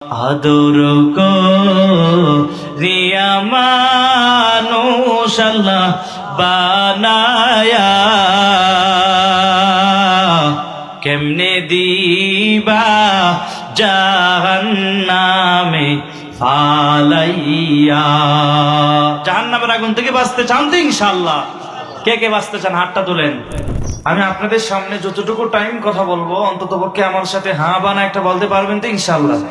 আদর করিয়া মানুষ আল্লাহ বানায়া কেমনে দিবা জাহান্নামে ফালাইয়া। জাহান্নামের আগুন থেকে বাঁচতে চান তো ইনশাআল্লাহ? কে কে বাঁচতে চান হাতটা তোলেন। আমি আপনাদের সামনে যতটুকু টাইম কথা বলবো অন্তত পক্ষে আমার সাথে হ্যাঁ বানা একটা বলতে পারবেন তো ইনশাআল্লাহ?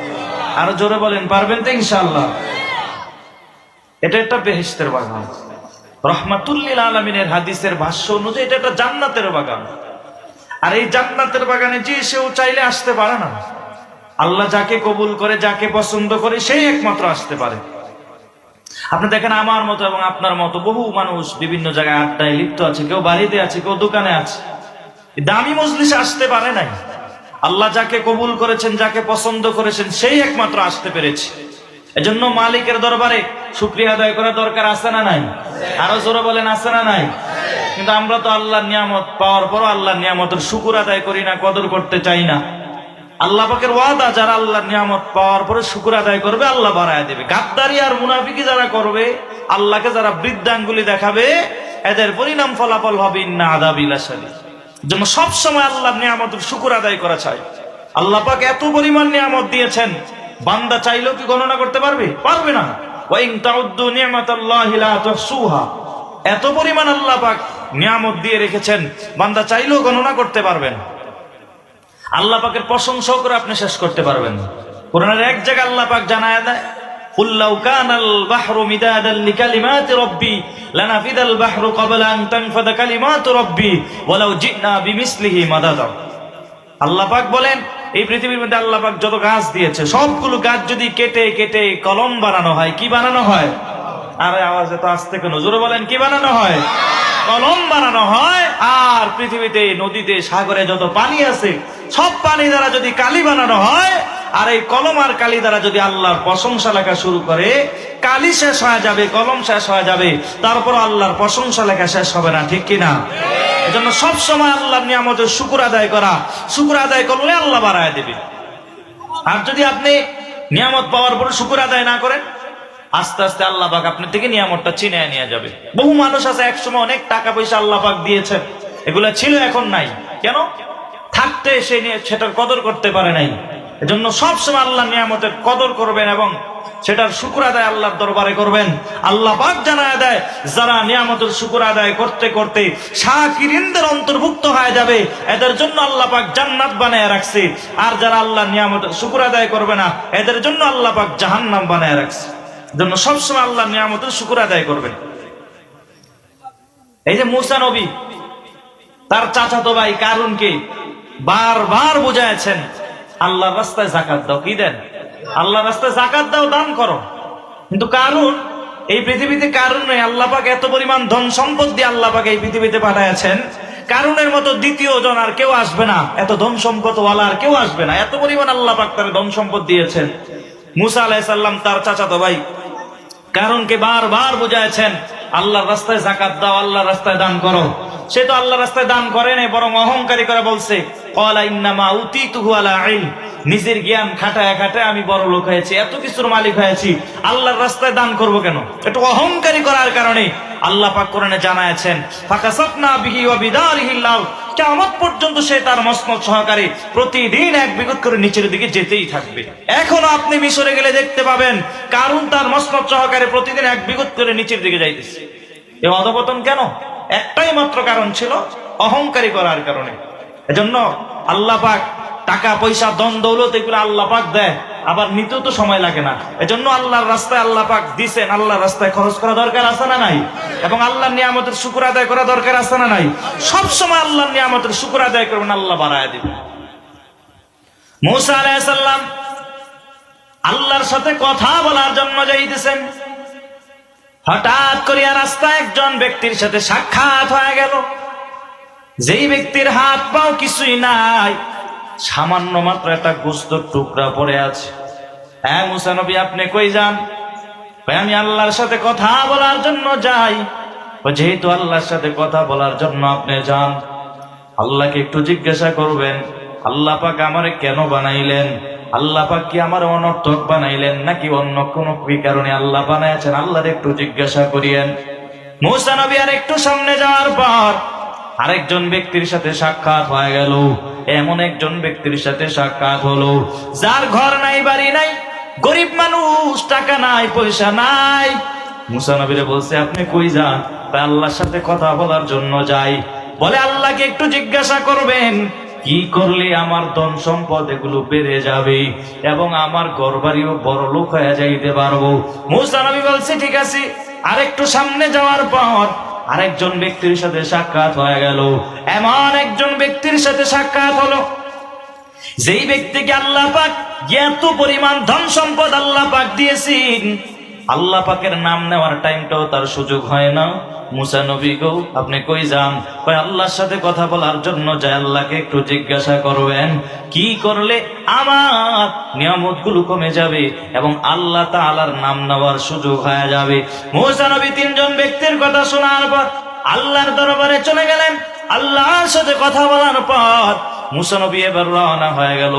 আরো জোরে বলেন, পারবেন তো ইনশাআল্লাহ? এটা একটা বেহেশতের বাগান। রহমাতুল লিল আলামিনের হাদিসের ভাষ্য অনুযায়ী এটা একটা জান্নাতের বাগান। আর এই জান্নাতের বাগানে যে সেও চাইলে আসতে পারে না। আল্লাহ যাকে কবুল করে, যাকে পছন্দ করে সেই একমাত্র আসতে পারে। আপনি দেখেন আমার মতো এবং আপনার মতো বহু মানুষ বিভিন্ন জায়গায় আড্ডায় লিপ্ত আছে, কেউ বাড়িতে আছে, কেউ দোকানে আছে, দামি মজলিসে আসতে পারে নাই। আল্লাহ যাকে কবুল করেছেন, যাকে পছন্দ করেছেন সেই একমাত্র আসতে পেরেছে। এজন্য মালিকের দরবারে শুকরিয়া আদায় করা দরকার আছে না নাই? আরো জোরে বলেন, আছে না নাই? কিন্তু আমরা তো আল্লাহর নিয়ামত পাওয়ার পরও আল্লাহর নিয়ামতের শুকর আদায় করি না, কদর করতে চাই না। আল্লাহ পাকের ওয়াদা, যারা আল্লাহর নিয়ামত পাওয়ার পরে শুকর আদায় করবে আল্লাহ বাড়ায় দেবে। গাদ্দারি আর মুনাফিকি যারা করবে, আল্লাহকে যারা বৃদ্ধাঙ্গুলি দেখাবে, এদের পরিণাম ফলাফল হবে ইন্না আযাবি লাশাদীদ। জন্য সবসময় আল্লাহর নিয়ামতের শুকর আদায় করা চাই। আল্লাহ পাক এত পরিমাণ নিয়ামত দিয়েছেন, বান্দা চাইলেও কি গণনা করতে পারবে? পারবে না। ওয়া ইন তাউদ্দু নি'মাতাল্লাহি লা তুহসুহা। এত পরিমাণ আল্লাহ পাক নিয়ামত দিয়ে রেখেছেন, বান্দা চাইলেও গণনা করতে পারবেন। আল্লাহ পাকের প্রশংসাও করে আপনি শেষ করতে পারবেন না। কোরআনের এক জায়গায় আল্লাহ পাক জানায় দেয়, কুল লাউ কানাল বাহরু মিদাদান লিকালিমাতি রাব্বি লানাফিদাল বাহরু ক্বাবলা আন তানফাদা কালিমাতু রাব্বি ওয়ালাউ জিনা বিমিসলিহি মাদাদা। আল্লাহ পাক বলেন, এই পৃথিবীর মধ্যে আল্লাহ পাক যত গাছ দিয়েছে সবগুলো গাছ যদি কেটে কেটে কলম বানানো হয়, কি বানানো হয়? আরে আওয়াজ এত আস্তে কেন? জোরে বলেন, কি বানানো হয়? কলম বানানো হয়। আর পৃথিবীতে, নদীতে, সাগরে যত পানি আছে সব পানি দ্বারা যদি কালি বানানো হয়, আর এই কলম আর কালি দ্বারা যদি আল্লাহর প্রশংসা লেখা শুরু করে, কালি শেষ হয়ে যাবে, কলম শেষ হয়ে যাবে, তারপর আল্লাহর প্রশংসা লেখা শেষ হবে না, ঠিক কিনা? এজন্য সবসময় আল্লাহর নিয়ামতের শুকর আদায় করা, শুকর আদায় করলে আল্লাহ বাড়ায় দেবে। আর যদি আপনি নিয়ামত পাওয়ার পরে শুকর আদায় না করেন, আস্তে আস্তে আল্লাহ পাক আপনার থেকে নিয়ামতটা ছিনিয়ে নিয়ে যাবে। বহু মানুষ আছে একসময় অনেক টাকা পয়সা আল্লাহ পাক দিয়েছেন, এগুলা ছিল এখন নাই। কেন? থাকতে সে নিয়ে সেটার কদর করতে পারে নাই। এজন্য সবসময় আল্লাহ নিয়ামতের কদর করবেন এবং সেটার শুকর আদায় আল্লাহর দরবারে করবেন। আল্লাহ পাক জানায় দেয়, যারা নিয়ামতের শুকর আদায় করতে করতে শাকিরিনদের অন্তর্ভুক্ত হয়ে যাবে, এদের জন্য আল্লাহ পাক জান্নাত বানায় রাখছে। আর যারা আল্লাহ নিয়ামতের শুকর আদায় করবে না, এদের জন্য আল্লাহ পাক জাহান্নাম বানায় রাখছে। জন্য সবসময় আল্লাহ নিয়ামতের শুকর আদায় করবেন। এই যে মূসা নবী তার চাচাতো ভাই কারুনকে বারবার বুঝাইছেন, আল্লাহর রাস্তায় যাকাত দাও। কি দেন? আল্লাহর রাস্তায় যাকাত দাও, দান করো। কিন্তু কারুন, এই পৃথিবীতে কারুন নেই। আল্লাহ পাক এত পরিমাণ ধন সম্পদ দিয়ে আল্লাহ পাক এই পৃথিবীতে পাঠাইছেন, কারুনের মতো দ্বিতীয় জন আর কেউ আসবে না, এত ধন সম্পদ ওয়ালা আর কেউ আসবে না। এত পরিমাণ আল্লাহ পাক তার ধন সম্পদ দিয়েছেন। মূসা আলাইহিস সালাম তার চাচাতো ভাই কারুনকে বারবার বুঝাইছেন, আল্লাহর রাস্তায় যাকাত দাও, আল্লাহর রাস্তায় দান করো। সে তো আল্লাহর রাস্তায় দান করে না, বরং অহংকারী করে বলছে, ক্বালা ইন্নামা উতীতুহু আলা ইলম। নিজের জ্ঞান খাটায় খাটায় আমি বড় লোক হয়েছি, এত কিছুর মালিক হয়েছি, আল্লাহর রাস্তায় দান করব কেন? একটু অহংকারী করার কারণে আল্লাহ পাক কোরআনে জানাচ্ছেন, ফাকাসাফনা বিহি ওয়া বিদারিহিল লাউ। কিয়ামত পর্যন্ত সে তার মসনদ সহকারে প্রতিদিন এক বিঘত করে নিচের দিকে যেতেই থাকবে। এখনো আপনি মিশরে গেলে দেখতে পাবেন কারুন তার মসনদ সহকারে প্রতিদিন এক বিঘত করে নিচের দিকে যাইতেছে। এই অধপতন কেন? একটাই মাত্র কারণ ছিল, অহংকারী করার কারণে। এজন্য আল্লাহ পাক টাকা পয়সা ধন দৌলত এগুলো আল্লাহ পাক দেয়, আবার নিতেও তো সময় লাগে না। এজন্য আল্লাহর রাস্তায় আল্লাহ পাক দিছেন, আল্লাহর রাস্তায় খরচ করা দরকার আছে না নাই? এবং আল্লাহর নিয়ামতের শুকর আদায় করা দরকার আছে না নাই? সবসময় আল্লাহর নিয়ামতের শুকর আদায় করবেন, আল্লাহ বাড়ায় দিবেন। মূসা আলাইহিস সালাম আল্লাহর সাথে কথা বলার জন্য যাইতেছেন, হঠাৎ করিয়া রাস্তায় একজন ব্যক্তির সাথে সাক্ষাৎ হয়ে গেল। যেই ব্যক্তির হাত পাও কিছুই নাই, সামান্য মাত্র একটা গোশতের টুকরা পড়ে আছে। হ্যাঁ মূসা নবী, আপনি কই যান? আমি আল্লাহর সাথে কথা বলার জন্য যাই। যেহেতু আল্লাহর সাথে কথা বলার জন্য আপনি যান, আল্লাহকে একটু জিজ্ঞাসা করবেন, আল্লাহ পাক আমারে কেন বানাইলেন? আল্লাহ পাক কি আমার অনর্থক বানাইলেন নাকি অন্য কোনো কি কারণে আল্লাহ বানাইছেন, আল্লাহর একটু জিজ্ঞাসা করিয়েন। মূসা নবী আর একটু সামনে যাওয়ার পর আরেকজন ব্যক্তির সাথে সাক্ষাৎ হয়ে গেল। এমন একজন ব্যক্তির সাথে সাক্ষাৎ হলো যার ঘর নাই, বাড়ি নাই, গরিব মানুষ, টাকা নাই, পয়সা নাই। মূসা নবীরে বলছে আপনি কই যান? তাই আল্লাহর সাথে কথা বলার জন্য যাই। বলে আল্লাহকে একটু জিজ্ঞাসা করবেন কি করলে আমার ধন সম্পদ এগুলো বেড়ে যাবে এবং আমার ঘর বাড়িও বড় লোক হয়ে যাইতে পারবো। মূসা নবী বলছে ঠিক আছে। আরেকটু সামনে যাওয়ার পর আরেকজন ব্যক্তির সাথে সাক্ষাৎ হয়ে গেল। এমন একজন ব্যক্তির সাথে সাক্ষাৎ হলো যেই ব্যক্তিকে আল্লাহ পাক এত পরিমাণ ধন সম্পদ আল্লাহ পাক দিয়েছেন, আল্লাহ পাকের নাম নেওয়ার টাইমটাও তার সুযোগ হয় না। মূসা নবী গো আপনি কই যান? কয় আল্লাহর সাথে কথা বলার জন্য যাই, আল্লাহকে একটু জিজ্ঞাসা করবেন কি করলে আমার নিয়ামতগুলো কমে যাবে এবং আল্লাহ তাআলার নাম নেওয়ার সুযোগ হয়ে যাবে। মূসা নবী তিনজন ব্যক্তির কথা শোনার পর আল্লাহর দরবারে চলে গেলেন। আল্লাহর সাথে কথা বলার পর মূসা নবী এবার রওনা হয়ে গেল।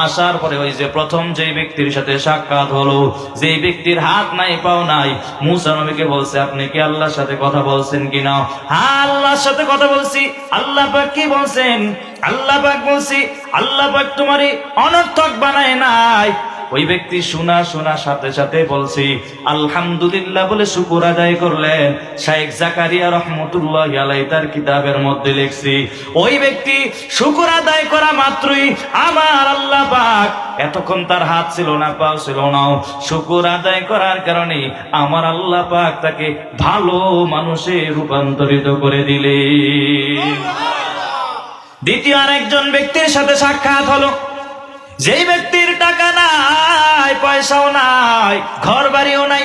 আসার পরে ওই যে প্রথম যেই ব্যক্তির সাথে সাক্ষাৎ হলো, যেই ব্যক্তির হাত নাই পাও নাই, মূসা নবীকে বলছে আপনি কি আল্লাহর সাথে কথা বলছেন কিনা? হ্যাঁ আল্লাহর সাথে কথা বলছি। আল্লাহ পাক কি বলছেন? আল্লাহ পাক বলছি আল্লাহ পাক তোমারই অনর্থক বানায় নাই। ওই ব্যক্তি শোনার সাথে সাথে বলছি আলহামদুলিল্লাহ বলে শুকর আদায় করলেন। শাইখ জাকারিয়া রহমতুল্লাহি আলাইহি তার কিতাবের মধ্যে লিখছি ওই ব্যক্তি শুকর আদায় করা মাত্রই আমার আল্লাহ পাক, এতক্ষণ তার হাত ছিল না, পাও ছিল না, শুকর আদায় করার কারণে আমার আল্লাহ পাক তাকে ভালো মানুষে রূপান্তরিত করে দিলেন। দ্বিতীয় আরেকজন ব্যক্তির সাথে সাক্ষাৎ হলো যেই ব্যক্তির টাকা নাই, পয়সাও নাই, ঘর বাড়িও নাই,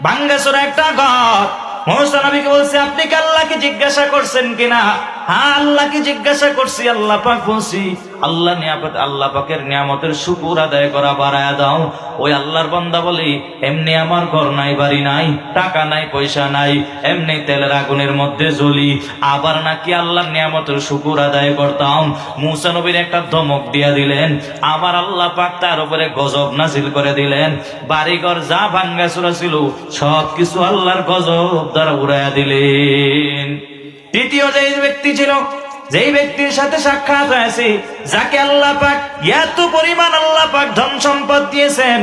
ভাঙ্গাচোরা একটা ঘর। মূসা নবীকে বলছে আপনি কি আল্লাহকে জিজ্ঞাসা করছেন কিনা? হ্যাঁ আল্লাহকে জিজ্ঞাসা করছি। আল্লাহ পাক বলছি আল্লাহ নিয়ামত, আল্লাহ পাকের নিয়ামতের শুকর আদায় করা বাড়ায় দাও। ওই আল্লাহর বান্দা বলি এমনি আমার ঘর নাই, বাড়ি নাই, টাকা নাই, পয়সা নাই, এমনি তেলের আগুনের মধ্যে জ্বলি, আবার নাকি আল্লাহর নিয়ামতের শুকর আদায় করতাম। মূসা নবীর একটা ধমক দিয়া দিলেন, আমার আল্লাহ পাক তার উপরে গজব নাজিল করে দিলেন। বাড়িঘর যা ভাঙ্গাচোরা ছিল সব কিছু আল্লাহর গজব দ্বারা উড়াইয়া দিলেন। তৃতীয় যেই ব্যক্তি ছিল, যেই ব্যক্তির সাথে সাক্ষাৎ হয়েছে, যাকে আল্লাহ পাক এত পরিমাণ আল্লাহ পাক ধন সম্পদ দিয়েছেন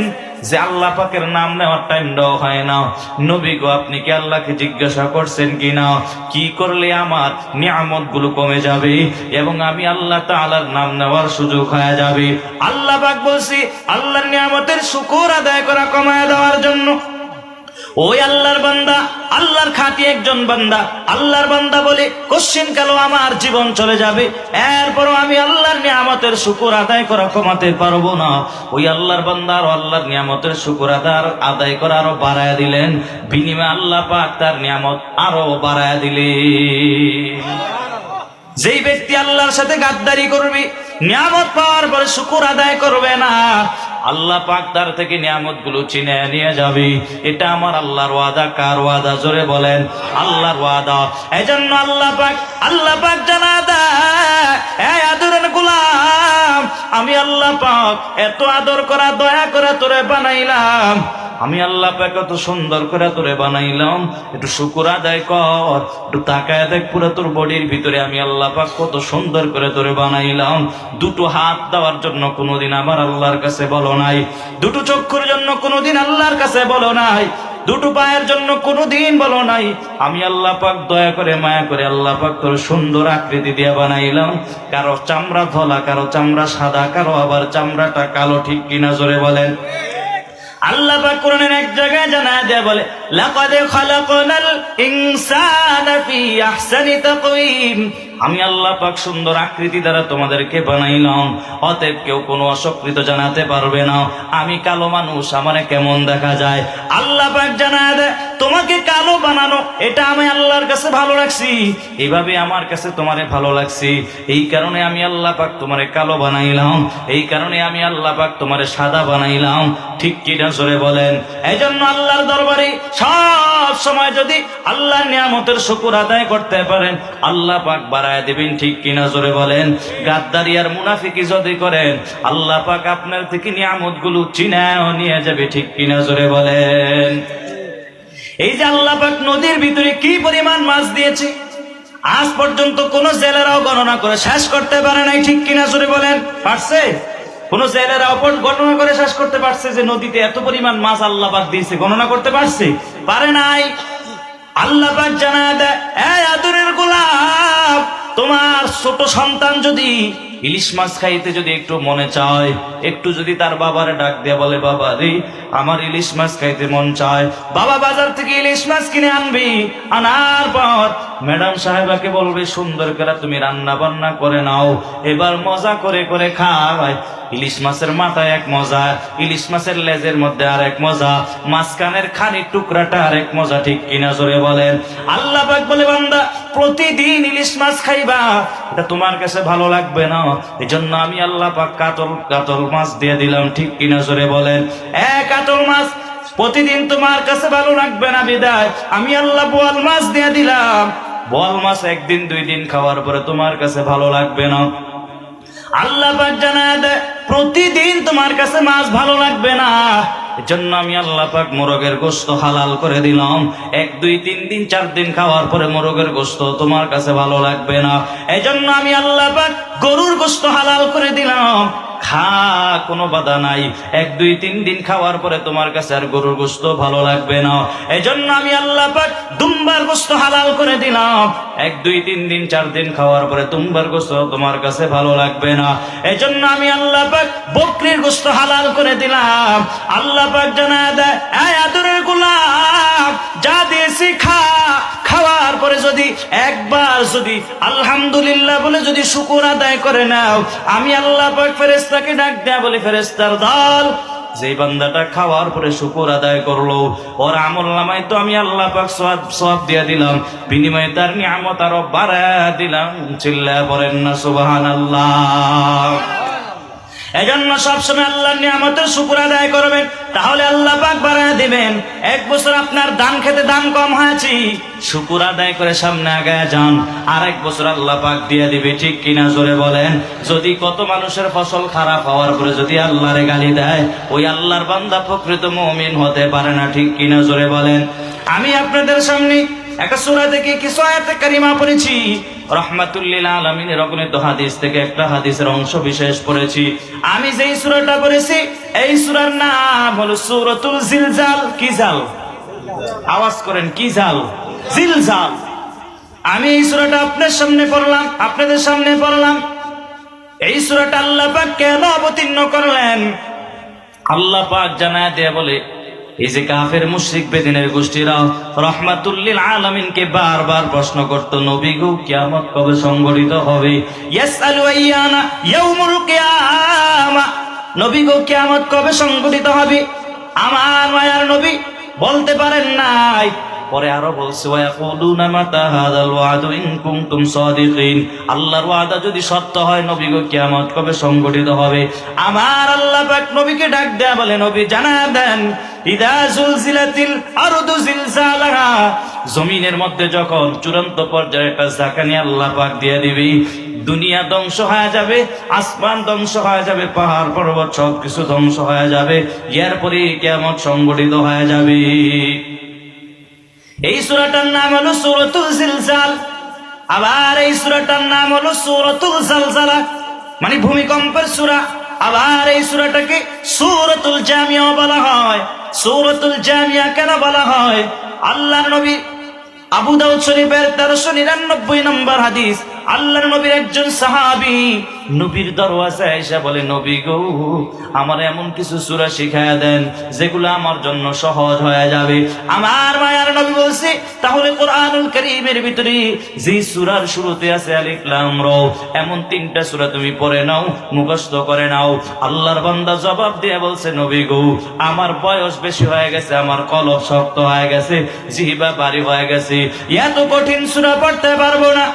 যে আল্লাহ পাকের নাম নেওয়ার টাইম দাও হয় না। নবী গো আপনি কি আল্লাহকে জিজ্ঞাসা করছেন কিনা কি করলে আমার নিয়ামত গুলো কমে যাবে এবং আমি আল্লাহ তাআলার নাম নেওয়ার সুযোগ হয়ে যাবে? আল্লাহ পাক বলছি আল্লাহর নিয়ামতের শুকর আদায় করা কমায় দেওয়ার জন্য। ওই আল্লাহর বান্দা, আল্লাহর খাঁটি একজন বান্দা, আল্লাহর বান্দা বলে কোশ্চিন কালো আমার জীবন চলে যাবে, এরপরও আমি আল্লাহর নিয়ামতের শুকর আদায় করা কমাতে পারবো না। ওই আল্লাহর বান্দা আর আল্লাহর নিয়ামতের শুকর আদায় করা আরো বাড়ায়া দিলেন। বিনিময়ে আল্লাহ পাক তার নিয়ামত আরো বাড়ায়া দিলেন। যেই ব্যক্তি আল্লাহর সাথে গাদ্দারি করবে, নিয়ামত পাওয়ার পরে শুকর আদায় করবে না, আল্লাহ পাক তার থেকে নিয়ামত গুলো চিনে নিয়ে যাবে। এটা আমার আল্লাহর ওয়াদা। কার ওয়াদা? জোরে বলেন আল্লাহর ওয়াদা। এজন্য আল্লাহ পাক জানা দেয়, এই আদরের গোলাম, আমি আল্লাহ পাক এত আদর করা দয়া করে তোরে বানাইলাম, আমি আল্লাহ পাক কত সুন্দর করে তোরে বানাইলাম, একটু শুকর আদায় কর, একটু তাকায় দেখ পুরো তোর বডির ভিতরে আমি আল্লাহ পাক কত সুন্দর করে তোরে বানাইলাম। দুটো হাত দেওয়ার জন্য কোনোদিন আমার আল্লাহর কাছে বলো নাই, দুটো চক্ষুর জন্য কোনোদিন আল্লাহর কাছে বলো নাই, দুটো পায়ের জন্য কোনোদিন বলো নাই। আমি আল্লাহ পাক দয়া করে মায়া করে আল্লাহ পাক তোর সুন্দর আকৃতি দিয়ে বানাইলাম। কারো চামড়া ধলা, কারো চামড়া সাদা, কারো আবার চামড়াটা কালো। ঠিক কিনা? জোরে বলেন। আল্লাহ পাক কোরআনের এক জায়গায় জানায় দেয়, বলে লাকাদ খালাকনাল ইনসানা ফি আহসানি তাকওয়িম, আমি আল্লাহ পাক সুন্দর আকৃতি দ্বারা তোমাদেরকে বানাইলাম, অতএব কেউ কোনো অসকৃত জানাতে পারবে না আমি কালো মানুষ আমারে কেমন দেখা যায়। আল্লাহ পাক জানায় দেয় তোমাকে কালো বানানো, এটা আমি আল্লাহর কাছে ভালো লাগছি, এইভাবে আমার কাছে তোমারে ভালো লাগছে, এই কারণে আমি আল্লাহ পাক তোমারে কালো বানাইলাম, এই কারণে আমি আল্লাহ পাক তোমারে সাদা বানাইলাম। ঠিক কিনা জোরে বলেন? এই জন্য আল্লাহর দরবারে সব সময় যদি আল্লাহর নিয়ামতের শুকর আদায় করতে পারেন, আল্লাহ পাক বাড়ায় দিবেন। ঠিক কিনা জোরে বলেন? গাদ্দারি আর মুনাফিকি যদি করেন, আল্লাহ পাক আপনার থেকে নিয়ামতগুলো চিনাও নিয়ে যাবে। ঠিক কিনা জোরে বলেন? এই যে আল্লাহ পাক নদীর ভিতরে কি পরিমাণ মাছ দিয়েছে, আজ পর্যন্ত কোন জেলেরাও গণনা করে শেষ করতে পারে নাই। ঠিক কিনা জোরে বলেন? পারছে? কোন জেলেরাও গণনা করে শেষ করতে পারছে যে নদীতে এত পরিমাণ মাছ আল্লাহ পাক দিয়েছে? গণনা করতে পারছে? পারে নাই। আল্লাহ পাক জানায় দেয়, এই আদরের গোলাম, তোমার ছোট সন্তান যদি ইলিশ মাছ খাইতে যদি একটু মনে চায়, একটু যদি তার বাবারে ডাক দিয়ে বলে, বাবা রে আমার ইলিশ মাছ খাইতে মন চায়, বাবা বাজার থেকে ইলিশ মাছ কিনে আনবি, আনার পর ম্যাডাম সাহেবাকে বলবে সুন্দর করে তুমি রান্না বান্না করে নাও, এবার মজা করে করে খাওয়ায়। ইলিশ মাছের মাথায় এক মজা, ইলিশ মাছের লেজের মধ্যে আর এক মজা, মাঝখানের খানির টুকরাটা আর এক মজা। ঠিক কিনা জোরে বলেন? আল্লাহ পাক বলে, বান্দা প্রতিদিন ইলিশ মাছ খাইবা, এটা তোমার কাছে ভালো লাগবে না, এজন্য আমি আল্লাহ পাক কাতল মাছ দিয়ে দিলাম। ঠিক কিনা জোরে বলেন? কাতল মাছ প্রতিদিন তোমার কাছে ভালো লাগবে না বিদায় আমি আল্লাহ বোয়াল মাছ দিয়ে দিলাম। বোয়াল মাছ একদিন দুই দিন খাওয়ার পরে তোমার কাছে ভালো লাগবে না। আল্লাহ পাক জানায় দেয়, প্রতিদিন তোমার কাছে মাছ ভালো লাগবে না, এজন্য আমি আল্লাহ পাক মোরগের গোশত হালাল করে দিলাম। এক দুই তিন দিন চার দিন খাওয়ার পরে মোরগের গোশত তোমার কাছে ভালো লাগবে না, এজন্য আমি আল্লাহ পাক গরুর গোশত হালাল করে দিলাম। খা, কোনো বাধা নাই। এক দুই তিন দিন খাওয়ার পরে তোমার কাছে আর গরুর গোশত ভালো লাগবে না, এজন্য আমি আল্লাহ পাক দুম্বার গোশত হালাল করে দিলাম। এক দুই তিন দিন চার দিন খাওয়ার পরে দুম্বার গোশত তোমার কাছে ভালো লাগবে না, এজন্য আমি আল্লাহ পাক বকরির গোশত হালাল করে দিলাম। আল্লাহ পাক জানায় দেয়, এই আদরের গোলাম, যা দিয়েছি খা, খাওয়ার পরে যদি একবার যদি আলহামদুলিল্লাহ বলে যদি শুকর আদায় করে নাও, আমি আল্লাহ পাক ফেরেশতাকে ডাক দেয়া বলি, ফেরেশতার দল, যে বান্দাটা খাওয়ার পরে শুকর আদায় করলো, ওর আমল নামায় তো আমি আল্লাহ পাক সওয়াব দিয়ে দিলাম, বিনিময়ে তার নিয়ামত আরো বাড়ায় দিলাম। চিল্লায়া পড়েন না সুবহানাল্লাহ। এজন্য সবসময় আল্লাহর নিয়ামতের শুকর আদায় করবেন, তাহলে আল্লাহ পাক বাড়ায় দিবেন। এক বছর আপনার ধান খেতে ধান কম হয়েছে, শুকর আদায় করে সামনে আগায় যান, আর এক বছর আল্লাহ পাক দিয়ে দিবে। ঠিক কিনা জোরে বলেন? যদি কত মানুষের ফসল খারাপ হওয়ার পরে যদি আল্লাহরে গালি দেয়, ওই আল্লাহর বান্দা প্রকৃত মুমিন হতে পারে না। ঠিক কিনা জোরে বলেন? আমি আপনাদের সামনে একটা সূরা থেকে কিছু আয়াতে কারিমা পড়েছি, রাহমাতুল লিল আলামিনের অগণিত হাদিস থেকে একটা হাদিসের অংশ বিশেষ পড়েছি। আমি যেই সূরাটা পড়েছি, এই সূরার নাম হলো সূরাতুল জিলজাল। কি জাল? আওয়াজ করেন, কি জাল? জিলজাল। আমি এই সূরাটা আপনার সামনে পড়লাম, আপনাদের সামনে পড়লাম। এই সূরাটা আল্লাহ পাক কেন অবতীর্ণ করলেন? আল্লাহ পাক জানায় দেয়া বলে, এই যে কাফের মুশরিক বেদিনের গোষ্ঠীরা রাহমাতুল লিল আলামিনকে বারবার প্রশ্ন করত, নবী গো কিয়ামত কবে সংঘটিত হবে? ইয়াসআলু আইয়ানা ইয়াউমুল কিয়ামা, নবী গো কিয়ামত কবে সংঘটিত হবে? আমার মায়ার নবী বলতে পারেন নাই। পরে আরো বলছে, ওয়ায়াকুলুনা মাতা হাযাল ওয়াদু ইন কুনতুম সাদিকিন, আল্লাহর ওয়াদা যদি সত্য হয় নবী গো কিয়ামত কবে সংঘটিত হবে? আমার আল্লাহ পাক নবীকে ডাক দেয়া বলে, নবী জানায় দেন, ইদা জুলজিলাতিল আরদু জিলজালাহা, জমিনের মধ্যে যখন চূড়ান্ত পর্যায়ে একটা ঝাঁকানি আল্লাহ পাক দিয়ে দিবি, দুনিয়া ধ্বংস হয়ে যাবে, আসমান ধ্বংস হয়ে যাবে, পাহাড় পর্বত সব কিছু ধ্বংস হয়ে যাবে, এরপরে কিয়ামত সংঘটিত হয়ে যাবে। এই সূরাটার নাম হলো সূরাতুল জিলজাল। আবার এই সূরাটার নাম হলো সূরাতুল জালজালা, মানে ভূমিকম্পের সূরা। আবার এই সূরাটাকে সূরাতুল জামিয়া বলা হয়। সূরাতুল জামিয়া কেন বলা হয়? আল্লাহর নবী আবু দাউদ শরীফের 1399 নম্বর হাদিস, আল্লাহর নবীর একজন সাহাবী নবীর দরওয়াজায় এসে বলে, নবী গো, আমার এমন কিছু সূরা শিখায়া দেন যেগুলো আমার জন্য সহজ হয়ে যাবে। আমার মায়ার নবী বলছে, তাহলে কোরআনুল কারীমের ভিতরে যে সূরার শুরুতে আছে আলিফ লাম র, এমন 3টা সূরা তুমি পড়ে নাও, মুখস্থ করে নাও। আল্লাহর বান্দা জবাব দিয়ে বলছে, নবী গো, আমার বয়স বেশি হয়ে গেছে, আমার কলব শক্ত হয়ে গেছে, জিহ্বা ভারী হয়ে গেছে, এত কঠিন সূরা পড়তে পারবো না।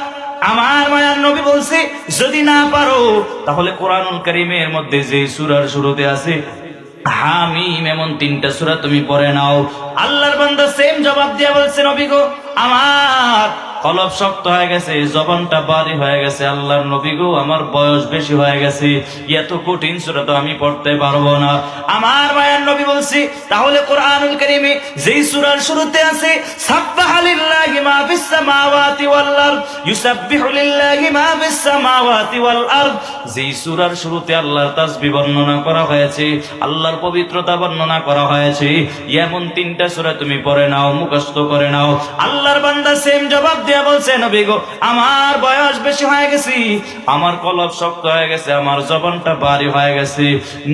আমার মায়ার নবী বলছে, যদি না পারো তাহলে কোরআনুল কারীমের মধ্যে যে সূরার শুরুতে আছে হামিম, এমন 3টা সূরা তুমি পড়ে নাও। আল্লাহর বান্দা সেম জবাব দিয়ে বলছে, নবী গো, আমার কলব শক্ত হয়ে গেছে, জবানটা ভারী হয়ে গেছে, আল্লাহর নবী গো, আমার বয়স বেশি হয়ে গেছে, এত কঠিন সূরা তো আমি পড়তে পারবো না। আমার মায়ার নবী বলছে, তাহলে কোরআনুল কারীমে যেই সূরার শুরুতে আছে সাব্বাহা লিল্লাহি মা ফিস সামাওয়াতি ওয়াল আরদ, ইউসাব্বিহু লিল্লাহি মা ফিস সামাওয়াতি ওয়াল আরদ, যেই সূরার শুরুতে আল্লাহর তাসবিহ বর্ণনা করা হয়েছে, আল্লাহর পবিত্রতা বর্ণনা করা হয়েছে, এমন 3টা সূরা তুমি পড়ে নাও, মুখস্থ করে নাও। আল্লাহর বান্দা সেম জবাব দিয়া বলছে, নবী গো, আমার বয়স বেশি হয়ে গেছে, আমার কলব শক্ত হয়ে গেছে, আমার জবানটা ভারী হয়ে গেছে,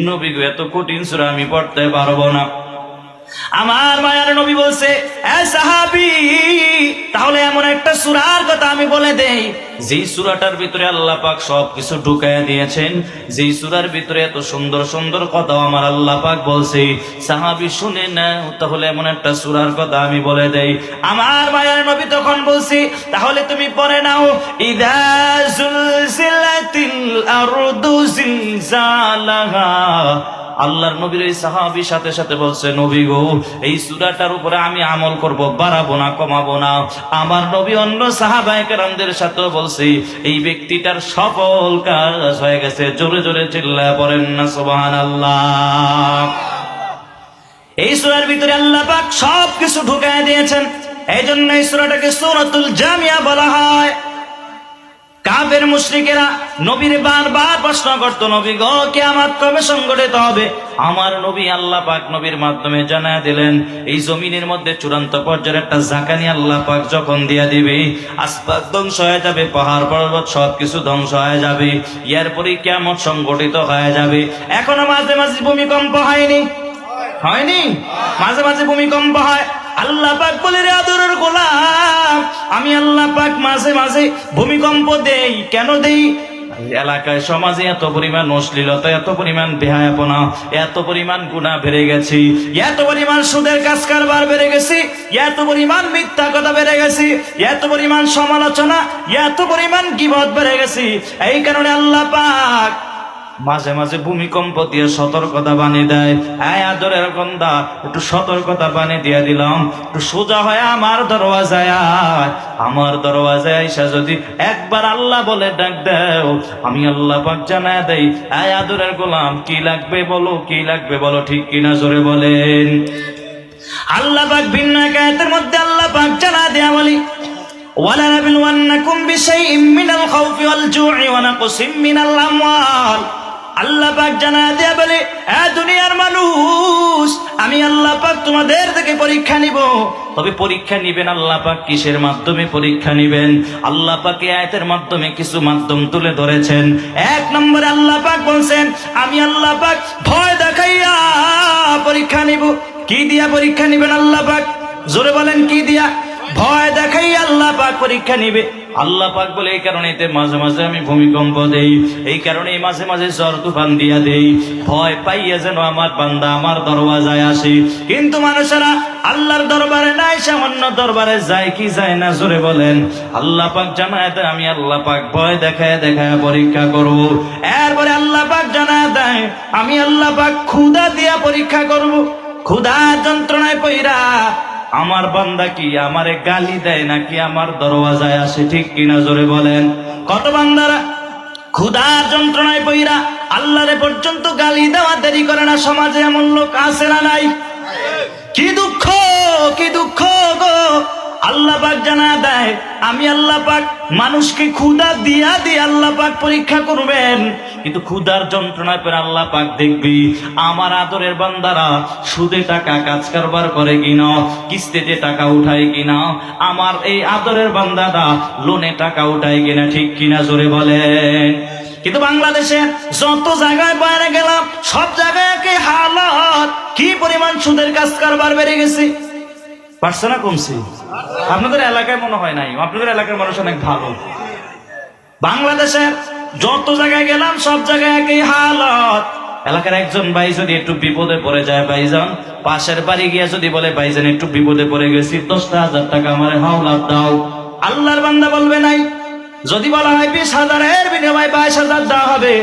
নবী গো, এত কঠিন সূরা আমি পড়তে পারবো না। আমার মায়ার নবী বলছে, এ সাহাবী, তাহলে এমন একটা সূরার কথা আমি বলে দেই, যেই সূরাটার ভিতরে আল্লাহ পাক সবকিছু ঢুকায়া দিয়েছেন, যেই সূরার ভিতরে এত সুন্দর সুন্দর কথা আমার আল্লাহ পাক বলছে। সাহাবী শুনে না, তাহলে এমন একটা সূরার কথা আমি বলে দেই। আমার মায়ার নবী তখন বলছি, তাহলে তুমি পড়ে নাও, ইযা জুলজিলাতিল আরদু জিলজালাহা। আল্লাহর নবীর এই সাহাবী সাথে সাথে বলছে, নবী গো, এই সূরাটার উপরে আমি আমল করব, বাড়াবো না, কমাবো না। আমার নবী অন্য সাহাবায়ে কেরামদের সাথেও বলছে, এই ব্যক্তিটার সফল কাজ হয়ে গেছে। জোরে জোরে চিল্লায়া পড়েন না সুবহানাল্লাহ। এই সূরার ভিতরে আল্লাহ পাক সবকিছু ঢুকায় দিয়েছেন, এই জন্য এই সূরাটাকে সূরাতুল জামিয়া বলা হয়। কাফের মুশরিকেরা নবীর বারবার প্রশ্ন করত, নবী গো, কিয়ামত কবে সংঘটিত হবে? আমার নবী আল্লাহ পাক নবীর মাধ্যমে জানায় দিলেন, এই জমিনের মধ্যে চূড়ান্ত পর্যায়ের একটা জাকানি আল্লাহ পাক যখন দিয়া দিবে, আসবাব ধ্বংস হয়ে যাবে, পাহাড় পর্বত সবকিছু ধ্বংস হয়ে যাবে, এরপরে কিয়ামত সংঘটিত হয়ে যাবে। এখনো মাঝে মাঝে ভূমিকম্প হয়নি? মাঝে মাঝে ভূমিকম্প হয়। আল্লাহ পাক বলে, রে আদরের গোলাম, আমি আল্লাহ পাক মাঝে মাঝে ভূমিকম্প দেই। কেন দেই? এলাকায় সমাজে এত পরিমাণ অশ্লীলতা, এত পরিমাণ বেহায়াপনা, এত পরিমাণ গুনাহ বেড়ে গেছে, এত পরিমাণ সুদের কাজ কারবার বেড়ে গেছে, এত পরিমাণ মিথ্যা কথা বেড়ে গেছে, এত পরিমাণ সমালোচনা, এত পরিমাণ গীবত বেড়ে গেছে। এই কারণে আল্লাহ পাক মাঝে মাঝে ভূমিকম্প দিয়ে সতর্কতা বানিয়ে দেয়। এই আদরের বান্দা, একটু সতর্কতা বানিয়ে দিয়ে দিলাম, একটু সোজা হয় আমার দরওয়াজায় আয়। আমার দরওয়াজায় আইসা যদি একবার আল্লাহ বলে ডাক দাও, আমি আল্লাহ পাক জানায় দেই, এই আদরের গোলাম, কি লাগবে বলো, কি লাগবে বলো, ঠিক কিনা জোরে বলেন। আল্লাহ পাক ভিন্ন এক আয়াতের মধ্যে আল্লাহ পাক জানায় দেয়া বলি, ওয়ালানাবলুওয়ান্নাকুম বিশাইইম মিনাল খাউফি ওয়াল জু'i ওয়া নাকসিম মিনাল আমওয়াল। আল্লাহ পাক জানায় দেয়া বলে, এ দুনিয়ার মানুষ, আমি আল্লাহ পাক তোমাদের থেকে পরীক্ষা নিব। তবে পরীক্ষা নিবেন আল্লাহ পাক কিসের মাধ্যমে পরীক্ষা নিবেন? আল্লাহ পাক এই আয়াতের মাধ্যমে কিছু মাধ্যম তুলে ধরেছেন। 1 নম্বরে আল্লাহ পাক বলছেন, আমি আল্লাহ পাক ভয় দেখাইয়া পরীক্ষা নিব। কি দিয়া পরীক্ষা নিবেন আল্লাহ পাক? জোরে বলেন, কি দিয়া? ভয় দেখাই আল্লাহ পাক পরীক্ষা নিবে। আল্লাহ পাক বলে, এই কারণে মাঝে মাঝে আমি ভূমিকম্প দেই, এই কারণে মাঝে মাঝে ঝড় তুফান দিয়া দেই, ভয় পাইয়া যেন আমার বান্দা আমার দরওয়াজায় আসে। কিন্তু মানুষেরা আল্লাহর দরবারে নাই, সামান্য দরবারে যায় কি যায় না, জোরে বলেন। আল্লাহ পাক জানায় দেয়, আমি আল্লাহ পাক ভয় দেখায় দেখায় পরীক্ষা করব। এরপরে আল্লাহ পাক জানায় দেয়, আমি আল্লাহ পাক ক্ষুধা দিয়া পরীক্ষা করব। ক্ষুধার যন্ত্রণায় পইরা আমার বান্দা কি আমারে গালি দেয় নাকি আমার দরওয়াজায় আসে, ঠিক কিনা জোরে বলেন। কত বান্দারা ক্ষুধার যন্ত্রণায় পইরা আল্লাহরে পর্যন্ত গালি দেওয়া দেরি করে না। সমাজে এমন লোক আছে না নাই? কি দুঃখ, কি দুঃখ গো। আল্লাহ পাক জানায় দেয়, আমি আল্লাহ পাক মানুষকে ক্ষুধা দিয়া দিয়ে আল্লাহ পাক পরীক্ষা করবেন। কিন্তু ক্ষুধার যন্ত্রণায় পরে আল্লাহ পাক দেখবি আমার আদরের বান্দারা সুদে টাকা কাজ কারবার করে কিনা, কিস্তিতে টাকা উঠায় কিনা, আমার এই আদরের বান্দারা লোনে টাকা উঠায় কিনা, ঠিক কিনা জোরে বলেন। কিন্তু বাংলাদেশে যত জায়গায় বাইরে গেলাম সব জায়গায় কি হালত, কি পরিমাণ সুদের কাজ কারবার বেড়ে গেছে। পারছে না কমছে? আপনাদের এলাকায় মনে হয় নাই, আপনাদের এলাকার মানুষ অনেক ভালো। বাংলাদেশের যত জায়গায় গেলাম সব জায়গায় একই হালত। এলাকার একজন ভাই যদি একটু বিপদে পড়ে যায়, ভাইজান পাশের বাড়ি গিয়ে যদি বলে ভাইজান একটু বিপদে পড়ে গেছি 10,000 টাকা আমার হাওলাত দাও, আল্লাহর বান্দা বলবে নাই। যদি বলা হয় 20,000-এর বিনিময়ে 22,000 দেওয়া হবে,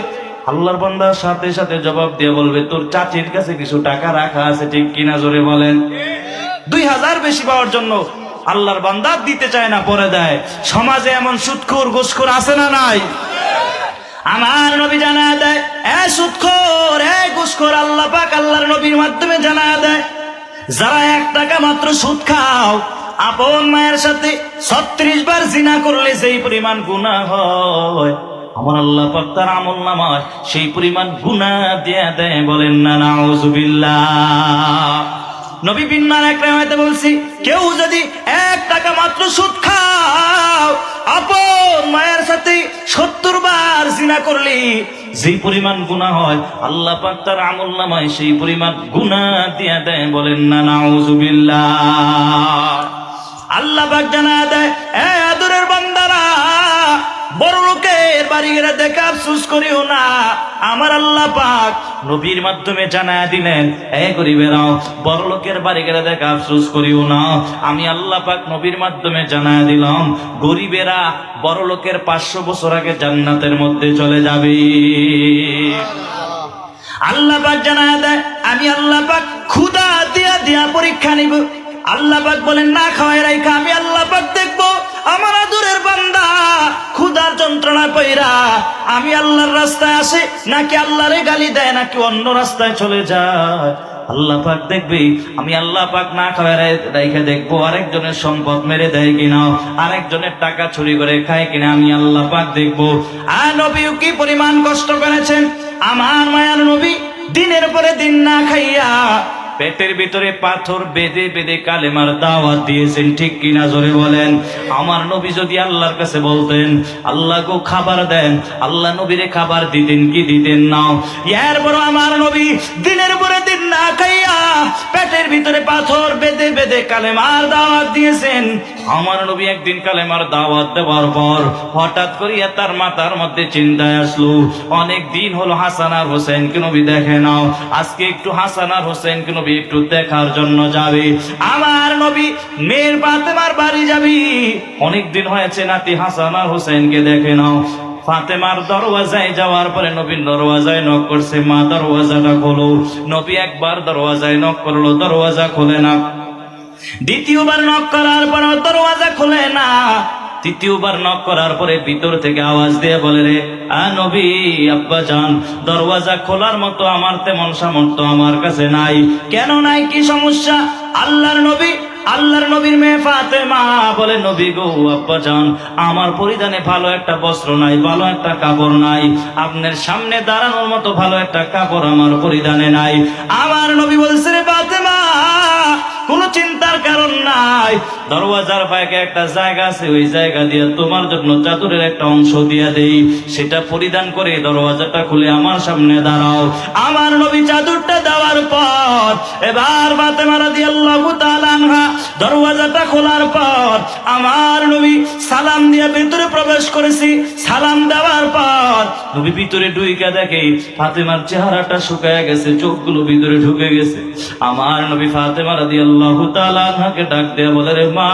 আল্লাহর বান্দা সাথে সাথে জবাব দিয়ে বলবে তোর চাচির কাছে কিছু টাকা রাখা আছে, ঠিক কিনা জোরে বলেন। 2,000 বেশি পাওয়ার জন্য আল্লাহর বান্দা দিতে চায় না, পরে দেয়। সমাজে এমন সুদখোর ঘুষখোর আছে না নাই? আমার নবী জানায় দেয় এ সুদখোর এ ঘুষখোর, আল্লাহ পাক আল্লাহর নবীর মাধ্যমে জানায় দেয় যারা 1 টাকা মাত্র সুদ খাও, আপন মায়ের সাথে 36 বার জিনা করলে যেই পরিমাণ গুনাহ হয়, আমার আল্লাহ পাক তার আমলনামায় সেই পরিমাণ গুনাহ দিয়ে দেয়। বলেন না নাউজুবিল্লাহ। নবী বিন্নার এক রাতে বলছি, কেউ যদি 1 টাকা মাত্র সুদ খাও, আপন মায়ের সাথে 70 বার জিনা করলি যেই পরিমাণ গুনাহ হয়, আল্লাহ পাক তার আমলনামায় সেই পরিমাণ গুনাহ দিয়ে দেয়। বলেন না নাউজুবিল্লাহ। আল্লাহ পাক জানায় দেয় এ আদরের বান্দারা, বড় লোকের বাড়ি গেলে দেখে আফসোস করিও না। আমার আল্লাহ পাক নবীর মাধ্যমে জানায় দিলেন এ গরিবেরাও, বড় লোকের বাড়ি গেলে দেখে আফসোস করিও না। আমি আল্লাহ পাক নবীর মাধ্যমে জানায় দিলাম গরিবেরা বড় লোকের 500 বছর আগে জান্নাতের মধ্যে চলে যাবে। আল্লাহ পাক জানায় দেয় আমি আল্লাহ পাক ক্ষুধা দিয়া দিয়া পরীক্ষা নিব। আল্লাহ পাক বলেন না খাওয়াই রাইখা আমি আল্লাহ পাক দেখবো আমার আদরের বান্দা ক্ষুধার যন্ত্রণা পইরা আমি আল্লাহর রাস্তায় আসে নাকি আল্লাহরে গালি দেয় নাকি অন্য রাস্তায় চলে যায়। আল্লাহ পাক দেখবি আমি আল্লাহ পাক না খাওয়াই রাইখা দেখবো আরেকজনের সম্পদ মেরে দেয় কিনা, আরেকজনের টাকা চুরি করে খায় কিনা, আমি আল্লাহ পাক দেখবো। আর নবীও কি পরিমাণ কষ্ট করেছেন আমার মায়ার নবী, দিনের পরে দিন না খাইয়া পেটের ভিতরে পাথর বেঁধে বেঁধে কালেমার দাওয়াত দিয়েছেন, ঠিক কিনা জোরে বলেন। আমার নবী যদি আল্লাহর কাছে বলতেন আল্লাহ গো খাবার দেন, আল্লাহ নবীরে খাবার দিতেন কি দিতেন না? এরপর আমার নবী দিনের পরে দিন না খাইয়া পেটের ভিতরে পাথর বেঁধে বেঁধে কালেমার দাওয়াত দিয়েছেন। আমার নবী একদিন কালেমার দাওয়াত দেওয়ার পর হঠাৎ করিয়া তার মাথার মধ্যে চিন্তায় আসলো অনেক দিন হলো হাসান আর হোসেনকে নবী দেখে নাও, আজকে একটু হাসান আর হোসেনকে নবী একটু দেখার জন্য যাবে। আমার নবী মেয়ের ফাতেমার বাড়ি যাবি, অনেকদিন হয়েছে নাতি হাসান আর হোসেনকে দেখে নাও। ফাতেমার দরওয়াজায় যাওয়ার পরে নবীর দরওয়াজায় নক করছে, মা দরওয়াজাটা খোলো। নবী একবার দরওয়াজায় নক করলো, দরওয়াজা খোলে না। দ্বিতীয়বার নক করার পর দরওয়াজা খোলে না। তৃতীয়বার নক করার পরে ভিতর থেকে আওয়াজ দিয়ে বলে রে নবী আব্বা জান, দরওয়াজা খোলার মতো আমার তেমন সামর্থ্য আমার কাছে নাই। কেন নাই, কি সমস্যা? আল্লাহর নবীর মেয়ে ফাতেমা বলে নবী গো আব্বা জান, আমার পরিধানে ভালো একটা বস্ত্র নাই, ভালো একটা কাপড় নাই, আপনার সামনে দাঁড়ানোর মতো ভালো একটা কাপড় আমার পরিধানে নাই। আমার নবী বলছে রে ফাতেমা কোনো চিন্তার কারণ নাই, দরওয়াজার পাশে একটা জায়গা আছে, ওই জায়গা দিয়ে তোমার জন্য চাদরের একটা অংশ দিয়ে দেই, সেটা পরিধান করে দরওয়াজাটা খুলে আমার সামনে দাঁড়াও। আমার নবী চাদরটা দেওয়ার পর এবার ফাতেমা রাদিয়াল্লাহু তাআলা আনহা দরওয়াজাটা খোলার পর আমার নবী সালাম দিয়ে ভিতরে প্রবেশ করেছি। সালাম দেওয়ার পর নবী ভিতরে ঢুকে দেখে ফাতেমার চেহারাটা শুকিয়ে গেছে, চোখগুলো ভিতরে ঢুকে গেছে। আমার নবী ফাতেমা রাদিয়াল্লাহু তাআলা আনহাকে ডাক দিয়ে বলে রে মা,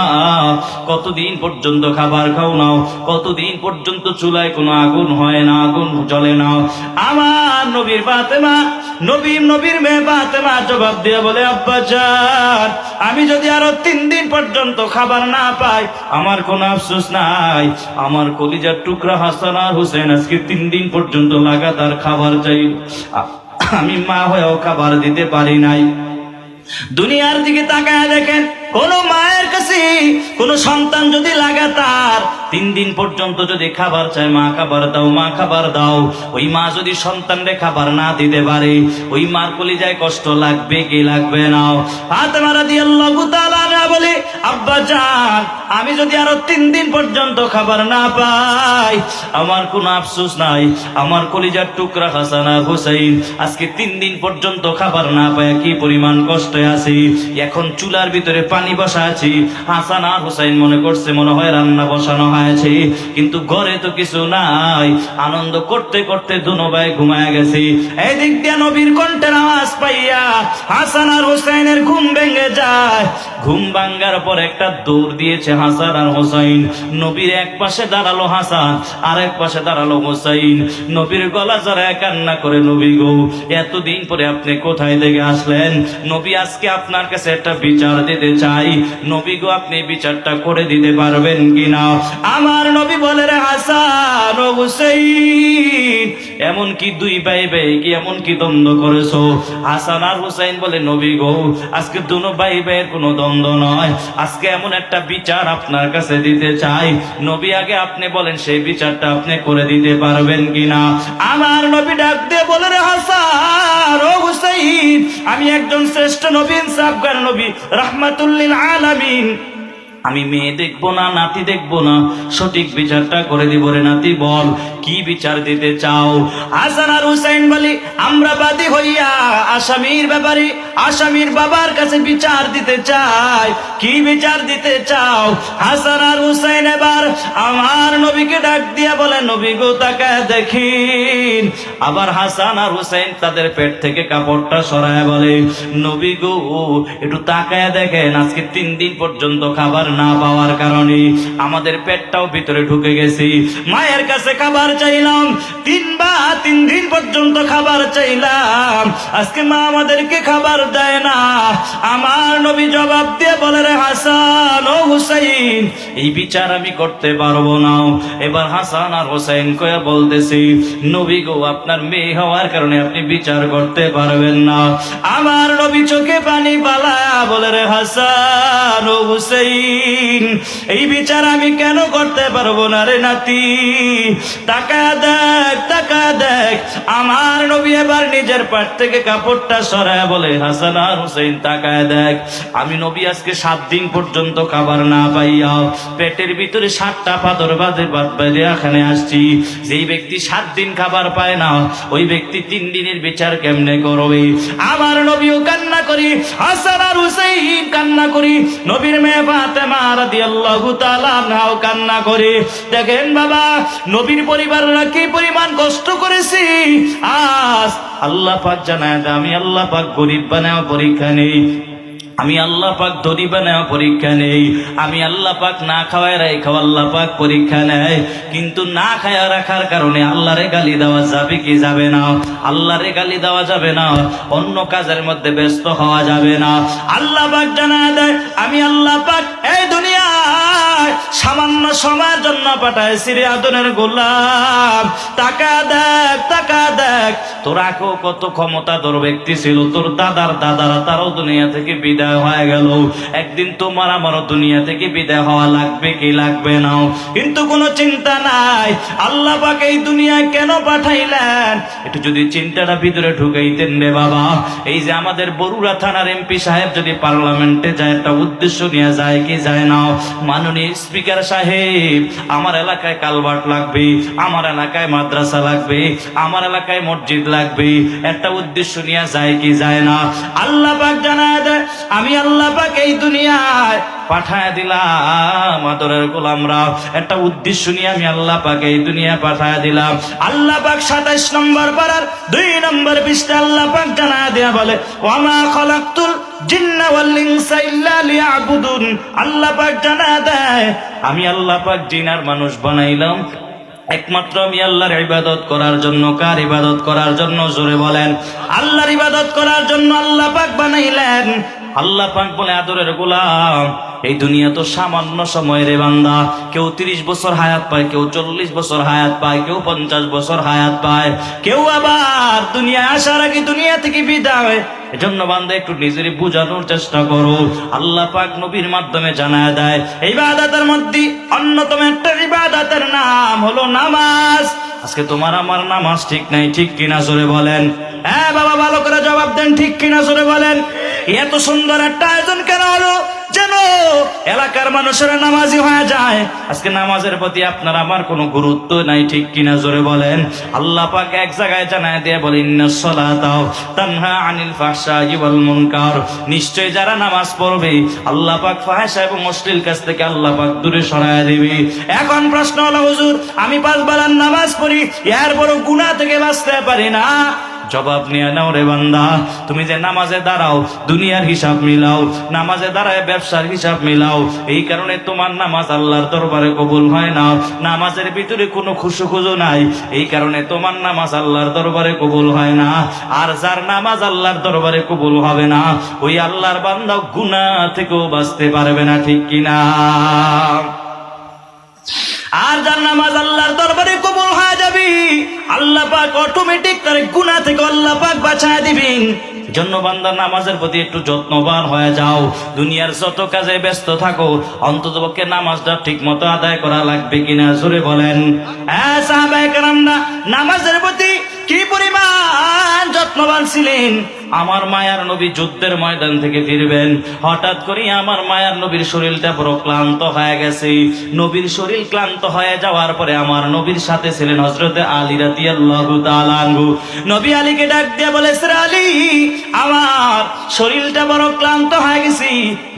কতদিন পর্যন্ত খাবার খাও নাও, কতদিন পর্যন্ত চুলায় কোনো আগুন হয় না, আগুন জ্বলে না? আমার নবীর ফাতেমা নবীর মেয়ে ফাতেমা জবাব দিয়ে বলে আব্বা জান, আমি যদি আরো 3 দিন পর্যন্ত খাবার না পাই আমার কোনো আফসোস নাই, আমার কলিজার টুকরা হাসান আর হোসেন আজকে 3 দিন পর্যন্ত লাগাতার খাবার চাই, আমি মা হয়েও খাবার দিতে পারি নাই। দুনিয়ার দিকে তাকায় দেখেন কোন মায়ের কাছে কোন সন্তান যদি লাগাতার 3 দিন পর্যন্ত যদি খাবার চায়, মা খাবার দাও, মা খাবার দাও, ওই মা যদি সন্তানরে খাবার না দিতে পারে, ওই মার কলিজায় কষ্ট লাগবে কি লাগবে না? ফাতেমা রাদিয়াল্লাহু তাআলা আনহা বলে, আব্বা জান, আমি যদি আরো 3 দিন পর্যন্ত খাবার না পাই, আমার কোনো আফসোস নাই, আমার কলিজার টুকরা হাসান আর হুসাইন আজকে 3 দিন পর্যন্ত খাবার না পায় কি পরিমাণ কষ্টে আছে। এখন চুলার ভিতরে পানি বসা আছে, হাসান আর হুসাইন মনে করছে মনে হয় রান্না বসানো হয়েছে, কিন্তু ঘরে তো কিছু নাই। আনন্দ করতে করতে দুনো ভাই ঘুমায় গেছে। এই দিক দিয়ে নবীর কণ্ঠের আওয়াজ পাইয়া হাসান আর হুসাইনের ঘুম ভেঙে যায়। ঘুম ভাঙ্গার পর একটা দৌড় দিয়েছে হাসান আর হুসাইন। নবীর এক পাশে দাঁড়ালো হাসান, আর এক পাশে দাঁড়ালো হুসাইন। নবীর গলা জড়ায় কান্না করে, নবী গো, এতদিন পরে আপনি কোথায় থেকে আসলেন? নবী, আজকে আপনার কাছে একটা বিচার দিতে চাই, নবী গো, আপনি বিচারটা করে দিতে পারবেন কিনা? আমার নবী বলে, রে হাসান ও হুসাইন, এমন কি দুই ভাই ভাই কি এমন কি দ্বন্দ্ব করেছো? হাসান আর হুসাইন বলে, নবী গো, আজকে দুনো ভাই ভাইয়ের কোনো দ্বন্দ্ব নয়, আজকে এমন একটা বিচার আপনার কাছে দিতে চাই, নবী আগে আপনি বলেন সেই বিচারটা আপনি করে দিতে পারবেন কিনা? আমার নবী ডাক দিয়ে বলে, রে হাসান ও হুসাইন, আমি একজন শ্রেষ্ঠ নবী, ইনসাফগার নবী, রাহমাতুল লিল আলামিন, আমি মেয়ে দেখবো না, নাতি দেখবো না, সঠিক বিচারটা করে দিব। রে নাতি, বল কি বিচার দিতে চাও? হাসান আর হুসাইন বলি, আমরা বাদী হইয়া আসামির ব্যাপারে আসামির বাবার কাছে বিচার দিতে চাই। কি বিচার দিতে চাও? হাসান আর হুসাইন এবার আমার নবীকে ডাক দিয়া বলে, নবী গো, তাকায় দেখিন। আবার হাসান আর হুসাইন তাদের পেট থেকে কাপড়টা সরায় বলে, নবী গো, একটু তাকায় দেখেন, আজকে 3 দিন পর্যন্ত খাবার না পাওয়ার কারণে আমাদের পেটটাও ভিতরে ঢুকে গেছি। মায়ের কাছে খাবার চাইলাম, 3 দিন পর্যন্ত খাবার চাইলাম, আজকে মা আমাদেরকে খাবার দেয় না। আমার নবী জবাব দিয়ে বলে, রে হাসান ও হুসাইন, এই বিচার আমি করতে পারবো না। এবার হাসান আর হুসাইন কয়ে বলতেছি, নবী গো, আপনার মেয়ে হওয়ার কারণে আপনি বিচার করতে পারবেন না। আমার নবী চোখে পানি পালা বলে, রে হাসান ও হুসাইন, এই বিচার আমি কেন করতে পারবো না? রে নাতি, তাকা দেখ, তাকা দেখ। আমার নবী এবার নিজের পাট থেকে কাপড়টা সরায় বলে, হাসান আর হুসাইন, তাকায় দেখ, আমি নবী আজকে 7 দিন পর্যন্ত খাবার না পাইয়া পেটের ভিতরে 7টা পাথর বাঁধে এখানে আসছি। যেই ব্যক্তি 7 দিন খাবার পায় না, ওই ব্যক্তি 3 দিনের বিচার কেমনে করবে? আমার নবীও কান্না করি, হাসান আর হুসাইন কান্না করি, নবীর মেয়ে ফাতেমা রাদিয়াল্লাহু তাআলা আনহাও কান্না করে। দেখেন বাবা, নবীর পরিবাররা কি পরিমাণ কষ্ট করেছি। আজ আল্লাহ পাক জানায়, আমি আল্লাহ পাক গরিব বানাও পরীক্ষা নেই, আমি আল্লাহ পাক ধনী বানাও পরীক্ষা নেই, আমি আল্লাহ পাক না খাওয়ায় রাখাও আল্লাহ পাক পরীক্ষা নেয়। কিন্তু না খাওয়া রাখার কারণে আল্লাহরে গালি দেওয়া যাবে কি যাবে না? আল্লাহরে গালি দেওয়া যাবে না, অন্য কাজের মধ্যে ব্যস্ত হওয়া যাবে না। আল্লাহ পাক জানায় দেয়, আমি আল্লাহ পাক এই দুনিয়ায় সামান্য সময়ের জন্য পাঠাইছি রে আদনের গোলাম। তাকা দেখ, তাকা দেখ, তোরা কত ক্ষমতাধর ব্যক্তি ছিল, তোর দাদার দাদারা তারাও দুনিয়া থেকে বিদায় হয়ে গেল, একদিন তোমার আমারও দুনিয়া থেকে বিদায় হওয়া লাগবে কি লাগবে না? কিন্তু কোনো চিন্তা নাই, আল্লাহ পাক এই দুনিয়ায় কেন পাঠাইলেন একটু যদি চিন্তাটা ভিতরে ঢুকাইতেন রে বাবা। এই যে আমাদের বরুড়া থানার এমপি সাহেব যদি পার্লামেন্টে যায়, একটা উদ্দেশ্য নিয়ে যায় কি যায় না? মাননীয় স্পিকার সাহেব, আমার এলাকায় কালভার্ট লাগবে, আমার এলাকায় মাদ্রাসা লাগবে, আমার এলাকায় মসজিদ লাগবে, একটা উদ্দেশ্য নিয়ে যায় কি যায় না? আল্লাহ পাক জানায় দেয়, আমি আল্লাহ পাক এই দুনিয়ায় পাঠায় দিলাম আদরের গোলামরা, একটা উদ্দেশ্য নিয়ে আমি আল্লাহ পাক এই দুনিয়া পাঠায় দিলাম। আল্লাহ পাক 27 নম্বর পারার 2 নম্বর পৃষ্ঠা আল্লাহ পাক জানায় দেয়া বলে, ওয়ামা খালাকতুল জিন্না ওয়াল ইনসা ইল্লা লিয়াবুদুন। আল্লাহ পাক জানায় দেয়, আমি আল্লাহ পাক জিন আর মানুষ বানাইলাম একমাত্র আমি আল্লাহর ইবাদত করার জন্য। কার ইবাদত করার জন্য? জোরে বলেন। আল্লাহর ইবাদত করার জন্য আল্লাহ পাক বানাইলেন। আল্লাহ পাক বলে, আদরের গোলাম, এই দুনিয়া তো সামান্য সময় রে বান্দা। কেউ 30 বছর হায়াত পায়, কেউ 40 বছর হায়াত পায়, কেউ 50 বছর হায়াত পায়, কেউ আবার দুনিয়া আসার আগে দুনিয়া থেকে বিদায়। এজন্য বান্দা একটু নিজের বুঝানোর চেষ্টা করো। আল্লাহ পাক নবীর মাধ্যমে জানায় দেয়, এই ইবাদতের মধ্যে অন্যতম একটা ইবাদতের নাম হলো নামাজ। আজকে তোমার আমার নামাজ ঠিক নাই, ঠিক কিনা জোরে বলেন। হ্যাঁ বাবা, ভালো করে জবাব দেন, ঠিক কিনা জোরে বলেন। এত সুন্দর একটা আয়োজন কেন হলো? যেন এলাকার মানুষেরা নামাজি হয়ে যায়। আজকে নামাজের প্রতি আপনার আমার কোনো গুরুত্ব নাই, ঠিক কিনা জোরে বলেন। আল্লাহ পাক এক জায়গায় জানায় দিয়ে বলে, ইন্নাস সালাতা তানহা আনিল ফাহশাই ওয়াল মুনকার, নিশ্চয় যারা নামাজ পড়বে আল্লাহ পাক ফাহশা এবং অশ্লীল কাজ থেকে আল্লাহ পাক দূরে সরায় দিবে। এখন প্রশ্ন হলো, হুজুর আমি 5 বেলার নামাজ পড়ি, এরপরও গুনাহ থেকে বাঁচতে পারি না। জবাব নিয়ে নাও রে বান্দা। তুমি যে নামাজে দাঁড়াও, দুনিয়ার হিসাব মিলাও, নামাজে দাঁড়ায় ব্যবসার হিসাব মিলাও, এই কারণে তোমার নামাজ আল্লাহর দরবারে কবুল হয় না। নামাজের ভিতরে কোনো খুশু নাই, এই কারণে তোমার নামাজ আল্লাহর দরবারে কবুল হয় না। আর যার নামাজ আল্লাহর দরবারে কবুল হবে না, ওই আল্লাহর বান্দা গুনাহ থেকেও বাঁচতে পারবে না, ঠিক কিনা? আর যার নামাজ আল্লাহর দরবারে কবুল হয়ে যাবে, আল্লাহ পাক অটোমেটিক তার গুনাহ থেকে আল্লাহ পাক বাঁচায় দিবেন। জন্য বান্দা নামাজের প্রতি একটু যত্নবান হয়ে যাও। দুনিয়ার যত কাজে ব্যস্ত থাকো, অন্ততপক্ষে নামাজটা ঠিক মতো আদায় করা লাগবে কিনা জোরে বলেন। হ্যাঁ সাহাবায়ে কেরামরা নামাজের প্রতি কি পরিমাণ যত্নবান ছিলেন। আমার মায়ার নবী যুদ্ধের ময়দান থেকে ফিরবেন, হঠাৎ করে আমার মায়ার নবীর শরীরটা বড় ক্লান্ত হয়ে গেছে। নবীর শরীর ক্লান্ত হয়ে যাওয়ার পরে আমার নবীর সাথে ছিলেন হযরতে আলী রাদিয়াল্লাহু তাআলা আনহু। নবী আলীকে ডাক দিয়ে বলে, সে আলী, আমার শরীরটা বড় ক্লান্ত হয়ে গেছে,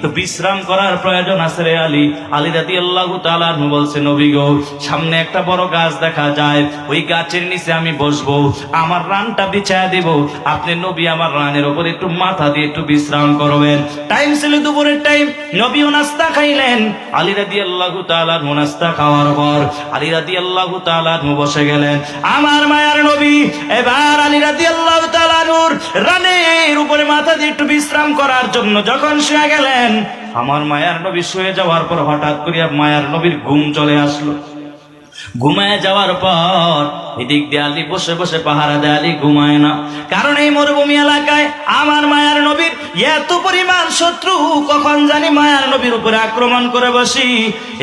তো বিশ্রাম করার প্রয়োজন আছে রে আলী। আলী রাদিয়াল্লাহু তাআলা আনহু বলছে, নবী গো, সামনে একটা বড় গাছ দেখা যায়, ওই গাছের নিচে আমি বসবো, আমার রানটা বিছায়া দিব, আপনি নবী আমার রানের উপর একটু মাথা দিয়ে একটু বিশ্রাম করবেন। টাইম ছিল দুপুরের টাইম, নবীও নাস্তা খাইলেন। আলী রাদিয়াল্লাহু তাআলা আনহু নাস্তা খাওয়ার পর আলী রাদিয়াল্লাহু তাআলা আনহু বসে গেলেন। আমার মায়ার নবী এবার আলী রাদিয়াল্লাহু তাআলা আনহুর রানের উপরে মাথা দিয়ে একটু বিশ্রাম করার জন্য যখন শুয়ে গেলেন, আমার মায়ার নবী শুয়ে যাওয়ার পর হঠাৎ করে মায়ার নবীর ঘুম চলে আসলো। ঘুমায় যাওয়ার পর এদিক দিয়ে আলী বসে বসে পাহারা দেয়, আলী ঘুমায় না। কারণ এই মরুভূমি এলাকায় আমার মায়ার নবীর এত পরিমাণ শত্রু, কখন জানি মায়ার নবীর উপরে আক্রমণ করে বসি।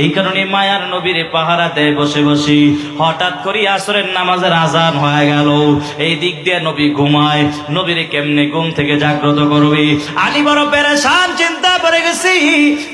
এই কারণে মায়ার নবীর পাহারা দেয় বসে বসি। হঠাৎ করে আসরের নামাজের আজান হয়ে গেল, এই দিক দিয়ে নবী ঘুমায়, নবীরে কেমনে ঘুম থেকে জাগ্রত করবে? আলী বড় পেরেশান, চিন্তা পড়ে গেছি।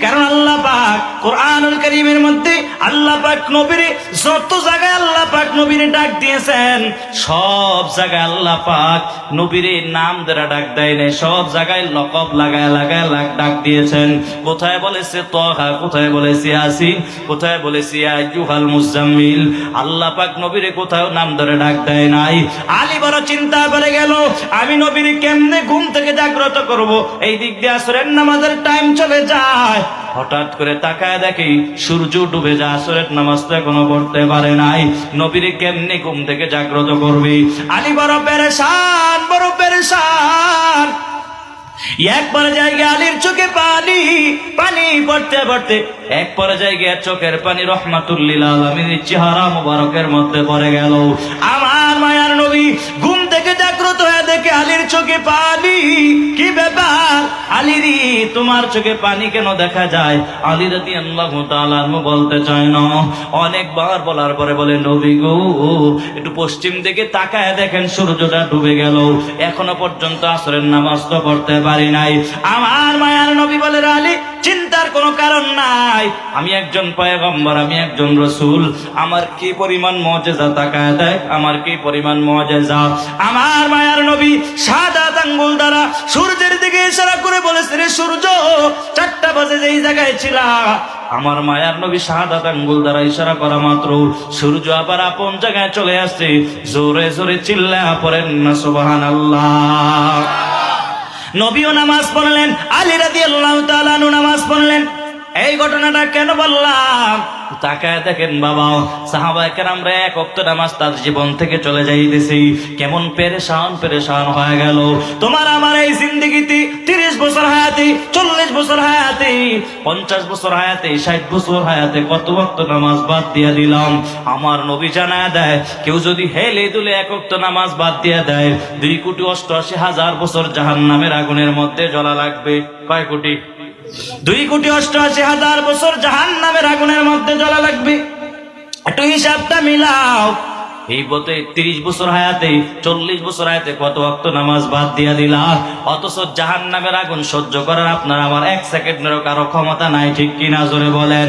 কারণ আল্লাহ পাক কোরআনুল কারীমের মধ্যে আল্লাহ পাক নবীরে যত জায়গায় আল্লাহ পাক নবীরে ডাক দিয়েছেন, সব জায়গায় আল্লাহ পাক নবীরে নাম দ্বারা ডাক দেয় নাই, সব জায়গায় লকব লাগায় লাগায় ডাক দিয়েছেন। কোথায় বলেছে তহা, কোথায় বলেছে ইয়াসিন, কোথায় বলেছে ইয়া আইয়ুহাল মুজাম্মিল। আল্লাহ পাক নবীরে কোথাও নাম ধরে ডাক দেয় নাই। আলী বড় চিন্তা করে গেল, আমি নবীরে কেমনে ঘুম থেকে জাগ্রত করব? এই দিক দিয়ে আসরের নামাজের টাইম চলে যায়। হঠাৎ করে তাকায় দেখি সূর্য ডুবে যায়, আসরের নামাজ তো এখনো পড়তে পারে নাই। নবীরে কেমনে ঘুম থেকে জাগ্রত করবে? আলী বড় পেরেশান, বড় পেরেশান। একবার জায়গায় আলীর চোখে পানি পানি পড়তে পড়তে এক পর্যায়ে গিয়ে চোখের পানি রহমাতুল লিল আলামিনের চেহারা মুবারকের মধ্যে পড়ে গেল। আমার মায়ার নবী ঘুম থেকে জাগ্রত হয়ে দেখে আলীর চোখে পানি। কি ব্যাপার আলী রে, তোমার চোখে পানি কেন দেখা যায়? আলী রাদিয়াল্লাহু তাআলা আনহু বলতে চায় না। অনেকবার বলার পরে বলে, নবী গো, একটু পশ্চিম দিকে তাকায় দেখেন সূর্যটা ডুবে গেল, এখনো পর্যন্ত আসরের নামাজ তো পড়তে পারি নাই। আমার মায়ার নবী বলে, আলী চিন্তার কোনো কারণ নাই, আমি একজন পয়গম্বর, আমি একজন রাসূল, আমার কি পরিমাণ মুজিজা, তাকায় দেখ আমার কি পরিমাণ মুজিজা। আমার মায়ার নবী সাদা আঙ্গুল দ্বারা সূর্যের দিকে ইশারা করে বলেছে, রে সূর্য, 4টা বাজে যেই জায়গায় ছিলা। আমার মায়ার নবী শাহাদাত আঙ্গুল দ্বারা ইশারা করা মাত্র সূর্য আবার আপন জায়গায় চলে আসছে। জোরে জোরে চিল্লায়া পড়েন না সুবহানাল্লাহ। নবীও নামাজ পড়লেন, আলী রাদিয়াল্লাহু তাআলা আনহু নামাজ পড়লেন। এই ঘটনাটা কেন বললাম? তাকায় দেখেন বাবা, সাহাবায়ে কেরামরা এক ওয়াক্ত নামাজ তার জীবন থেকে চলে যাইতেছি, কেমন পেরেশান হয়ে গেল। তোমার আমার এই জিন্দেগিতে 30 বছর হায়াতে, 40 বছর হায়াতে, 50 বছর হায়াতে, 60 বছর হায়াতে কত ওয়াক্ত নামাজ বাদ দিয়ে দিলাম। আমার নবী জানায় দেয়, কেউ যদি হেলে দুলে এক ওয়াক্ত নামাজ বাদ দিয়ে দেয়, 2,88,000 বছর জাহান্নামের আগুনের মধ্যে জ্বলা লাগবে। কয় কোটি? 2,88,000 বছর জাহান্নামের আগুনের মধ্যে জ্বলা লাগবে। একটু হিসাবটা মিলাও। এই বতে 30 বছর হায়াতে, 40 বছর হায়াতে কত ওয়াক্ত নামাজ বাদ দিয়া দিলা, অথচ জাহান্নামের আগুন সহ্য করার আপনার আমার 1 সেকেন্ডেরও কারো ক্ষমতা নাই, ঠিক কিনা জোরে বলেন?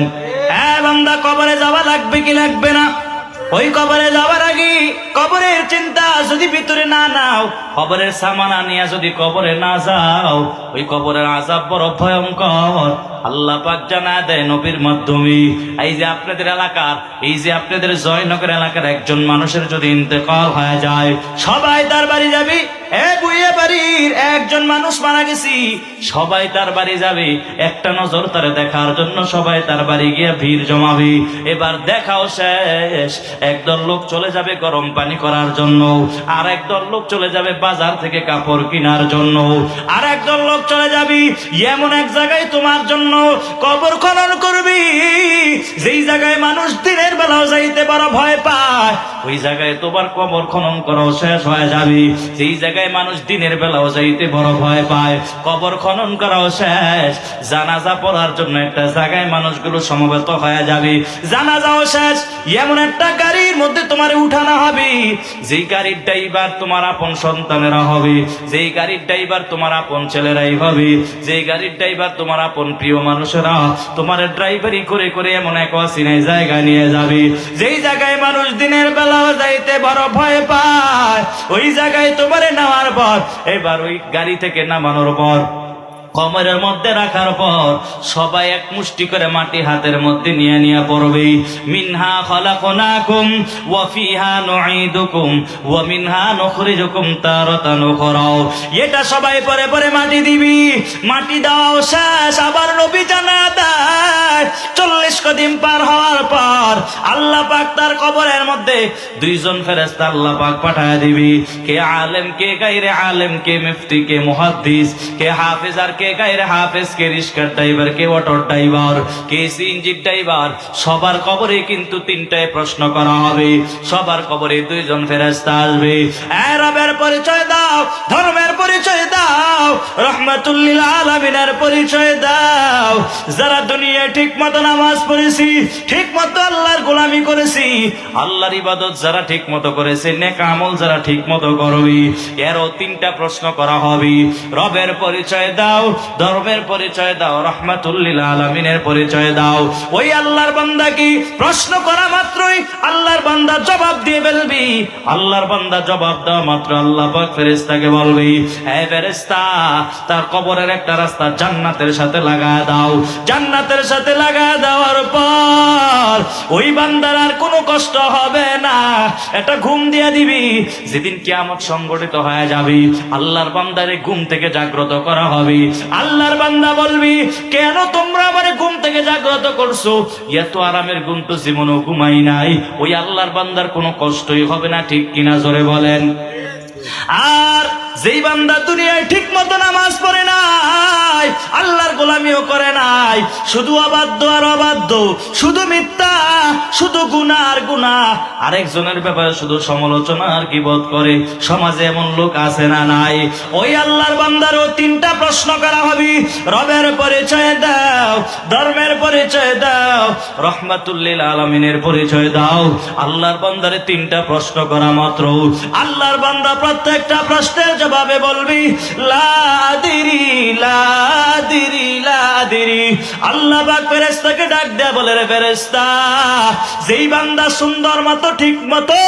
হ্যাঁ বান্দা, কবরে যাওয়া লাগবে কি লাগবে না? ওই কবরে যাওয়ার আগে কবরের চিন্তা যদি ভিতরে না নাও, কবরের সামানা নিয়ে যদি কবরে না যাও, ওই কবরের আযাব বড় ভয়ঙ্কর। আল্লাহ পাক জানা দেয় নবীর মাধ্যমে, এই যে আপনাদের এলাকার, এই যে আপনাদের জয়নগর এলাকার একজন মানুষের যদি ইন্তেকাল হয়ে যায়, সবাই তার বাড়ি যাবে। বুয়ে বাড়ির একজন মানুষ মারা গেছি, সবাই তার বাড়ি যাবে, একটা নজর তারে দেখার জন্য সবাই তার বাড়ি গিয়ে ভিড় জমাবে। এবার দেখাও শেষ, একদল লোক চলে যাবে গরম পানি করার জন্য, আর একদল লোক চলে যাবে বাজার থেকে কাপড় কেনার জন্য, আর একদল লোক চলে যাবে এমন এক জায়গায় তোমার জন্য কবর খনন করবি, যেই জায়গায় মানুষ দিনের বেলাও যাইতে বড় ভয় পায়, ওই জায়গায় তোমার কবর খনন করাও শেষ হয়ে যাবে। যেই জায়গায় মানুষ দিনের বেলাও যাইতে বড় ভয় পায়, কবর খনন করাও শেষ। জানাজা পড়ার জন্য একটা জায়গায় মানুষগুলো সমবেত হয়ে যাবে, জানাজাও শেষ। এমন একটা গাড়ির মধ্যে তোমার উঠানো হবে, যেই গাড়ির ড্রাইভার তোমার আপন সন্তানেরা হবে, যেই গাড়ির ড্রাইভার তোমার আপন ছেলেরাই হবে, যেই গাড়ির ড্রাইভার তোমার আপন প্রিয় মানুষেরা তোমার ড্রাইভারি করে করে এমন এক অচিনাই জায়গা নিয়ে যাবে, যেই জায়গায় মানুষ দিনের বেলাও যাইতে বড় ভয় পায়, ওই জায়গায় তোমারে নেওয়ার পর, এবার ওই গাড়ি থেকে নামানোর পর, কবরের মধ্যে রাখার পর সবাই এক মুষ্টি করে মাটি হাতের মধ্যে নিয়ে নিয়ে পড়বে। মিনহা খলাকনাকুম ওয়া ফিহা নুঈদুকুম ওয়া মিনহা নুখরিজুকুম তারাতান উখরা। এটা সবাই পরে পরে মাটি দিবি। মাটি দাও শেষ, আবার নবী জানা দেয় 40 কদিন পার হওয়ার পর আল্লাহ পাক তার কবরের মধ্যে 2 জন ফেরেশতা আল্লাহ পাক পাঠায় দিবি। কে আলেম, কে গায়রে আলেম, কে মুফতি, কে মুহাদ্দিস, কে হাফেজ আর কে গায়রে হাফেজ, কে রিস্কার ড্রাইভার, কে অটো ড্রাইভার, কে সিএনজি ড্রাইভার, সবার কবরে কিন্তু 3টায় প্রশ্ন করা হবে। সবার কবরে 2 জন ফেরেশতা আসবে। রবের পরিচয় দাও, ধর্মের পরিচয় দাও, রহমাতুল লিল আলামিনের পরিচয় দাও। যারা দুনিয়ায় ঠিক মতো নামাজ পড়েছি, ঠিক মতো আল্লাহর গোলামি করেছি, আল্লাহর ইবাদত যারা ঠিক মতো করেছে, নেক আমল যারা ঠিক মতো করবি, এরও 3টা প্রশ্ন করা হবে। রবের পরিচয় দাও, ধর্মের পরিচয় দাও, রহমাতুল লিল আলামিনের পরিচয় দাও। ওই আল্লাহর বান্দা কি প্রশ্ন করা মাত্রই আল্লাহর বান্দা জবাব দিয়ে ফেলবি। আল্লাহর বান্দা জবাব দেওয়া মাত্র আল্লাহ পাক ফেরেশতাকে বলবি, হে ফেরেশতা, তার কবরের একটা রাস্তা জান্নাতের সাথে লাগায় দাও। জান্নাতের সাথে লাগায় দেওয়ার পর ওই বান্দার আর কোনো কষ্ট হবে না, এটা ঘুম দিয়ে দিবি। যেদিন কিয়ামত সংগঠিত হয়ে যাবে, আল্লাহর বান্দারে ঘুম থেকে জাগ্রত করা হবে। আল্লাহর বান্দা বলবি, কেন তোমরা আমারে ঘুম থেকে জাগ্রত করছো? এত আরামের ঘুম তো জীবনেও ঘুমাই নাই। ওই আল্লাহর বান্দার কোনো কষ্টই হবে না, ঠিক কিনা জোরে বলেন? আর যেই বান্দা দুনিয়ায় ঠিক মতো নামাজ পড়ে নাই, আল্লাহর গোলামিও করে নাই, শুধু অবাধ্য আর অবাধ্য, শুধু মিথ্যা, শুধু গুনাহ আর গুনাহ, আরেকজনের ব্যাপারে শুধু সমালোচনা আর গীবত করে, সমাজে এমন লোক আছে না নাই? ওই আল্লাহর বান্দারও 3টা প্রশ্ন করা হবে। রবের পরিচয় দাও, ধর্মের পরিচয় দাও, রহমাতুল লিল আলামিনের পরিচয় দাও। আল্লাহর বান্দারে 3টা প্রশ্ন করা মাত্র আল্লাহর বান্দা প্রত্যেকটা প্রশ্নের জবাবে বলবি, লা আদিরি, লা আদিরি, লা আদিরি। আল্লাহ পাক ফেরেশতাকে ডাক দেয়া বলে, রে ফেরেশতা, যেই বান্দা সুন্দর মতো ঠিক মতো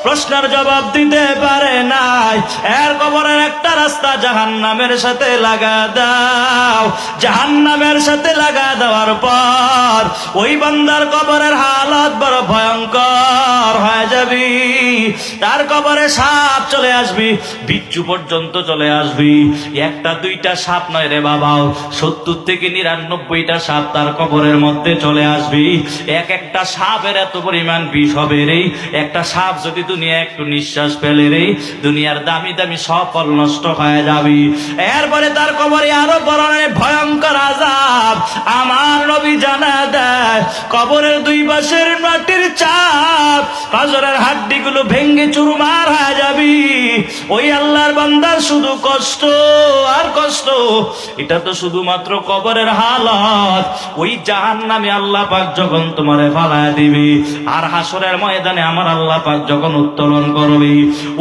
প্রশ্নের জবাব দিতে পারে নাই, এর কবরের একটা রাস্তা জাহান্নামের সাথে লাগা দাও। জাহান্নামের সাথে লাগা দেওয়ার পর ওই বান্দার কবরের হালত বড় ভয়ঙ্কর হয়ে যাবে। তার কবরে সাপ চলে আসবি, বিচ্ছু পর্যন্ত চলে আসবি। 1টা 2টা সাপ নয় রে বাবা, 70 থেকে 99টা সাপ তার কবরের মধ্যে চলে আসবে। এক একটা সাপের এত পরিমাণ বিষ হবে রে, একটা সাপ যদি দুনিয়া একটু নিঃশ্বাস ফেলে রে, দুনিয়ার দামি দামি সব ফল নষ্ট হয়ে যাবে। এরপরে তার কবরে আরো ধরনের ভয়ঙ্কর আযাব আমার নবী জানা দেয়। কবরের দুই পাশের মাটির চাপ, পাঁজরের হাড্ডিগুলো ভেঙে চুরমার হয়ে যাবে। ওই আল্লাহর বান্দার শুধু কষ্ট আর কষ্ট। এটা তো শুধুমাত্র কবরের হালত। ওই জাহান্নামে আল্লাহ পাক যখন তোমারে ফালায় দিবে, আর হাসরের ময়দানে আমার আল্লাহ পাক যখন উত্তোলন করবে,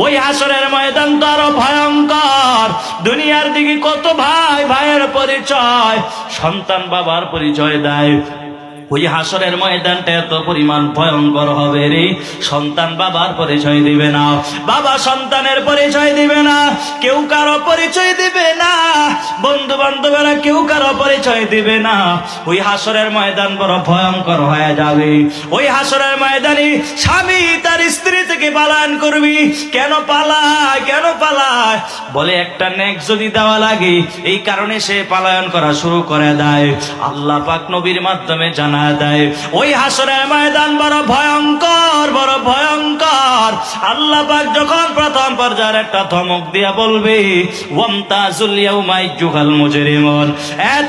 ওই হাসরের ময়দান তো আরো ভয়ঙ্কর। দুনিয়ার দিকে কত ভাই ভাইয়ের পরিচয়, সন্তান বাবার পরিচয় দেয়। ওই হাসরের ময়দানটা এত পরিমাণ ভয়ঙ্কর হবে রে, সন্তান বাবার পরিচয় দিবে না, বাবা সন্তানের পরিচয় দিবে না, কেউ কারো পরিচয় দিবে না, বন্ধু বান্ধবেরা কেউ কারো পরিচয় দিবে না। ওই হাসরের ময়দান বড় ভয়ঙ্কর হয়ে যাবে। ওই হাসরের ময়দানে স্বামী তার স্ত্রী থেকে পালায়ন করবি। কেন পালায়, কেন পালায়? বলে একটা নেক যদি দেওয়া লাগে, এই কারণে সে পালায়ন করা শুরু করে দেয়। আল্লাহ পাক নবীর মাধ্যমে জানা দেয় ওই হাসরের ময়দান বড় ভয়ঙ্কর, বড় ভয়ঙ্কর। আল্লাহ পাক যখন প্রথম পর্যায়ের একটা ধমক দিয়া বলবে, ওয়ামতাজুল ইয়াউমা আইয়ুহাল মুজরিমুন,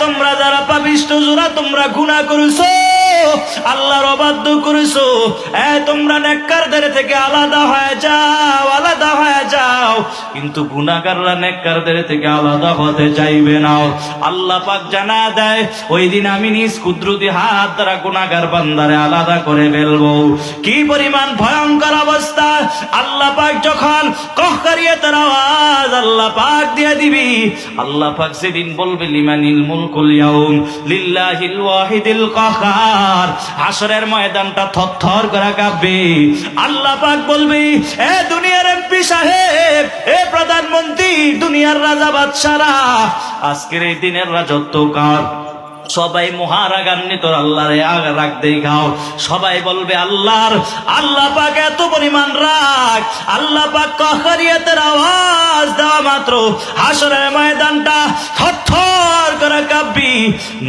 তোমরা যারা পাপিষ্ঠ, যারা তোমরা গুনাহ করেছো, আল্লাহর অবাধ্য করেছো, তোমরা নেককারদের থেকে আলাদা হয়ে যাও, আলাদা হয়ে যাও। কিন্তু গুনাহগাররা নেককারদের থেকে আলাদা হতে চাইবে না। আল্লাহ পাক জানা দেয় ওই দিন আমি নিজ কুদরতি হাত দ্বারা গুনাহগার বান্দারে আলাদা করে ফেলবো। কি পরিমাণ ভয়ঙ্কর অবস্থা! আল্লাহ পাক যখন কহকারিয়াতের আওয়াজ আল্লাহ পাক দিয়ে দিবি, আল্লাহ পাক সেদিন বলবে, লিমানিল মুলকুল ইয়াউম লিল্লাহিল ওয়াহিদিল কাহ্হার। হাসরের ময়দানটা থরথর করে কাঁপবে। আল্লাহ পাক বলবে, দুনিয়ার এমপি সাহেব, প্রধানমন্ত্রী, দুনিয়ার রাজা বাদশারা, আজকের এই দিনের রাজত্ব কার? সবাই মহারাগান্বিত আল্লাহরে রাগ দেখাও। সবাই বলবে আল্লাহর। আল্লাহ পাক এত পরিমাণ রাগ, আল্লাহ পাক কহকারিয়াতের আওয়াজ দেওয়া মাত্র হাসরের ময়দানটা থরথর করে কাঁপবি।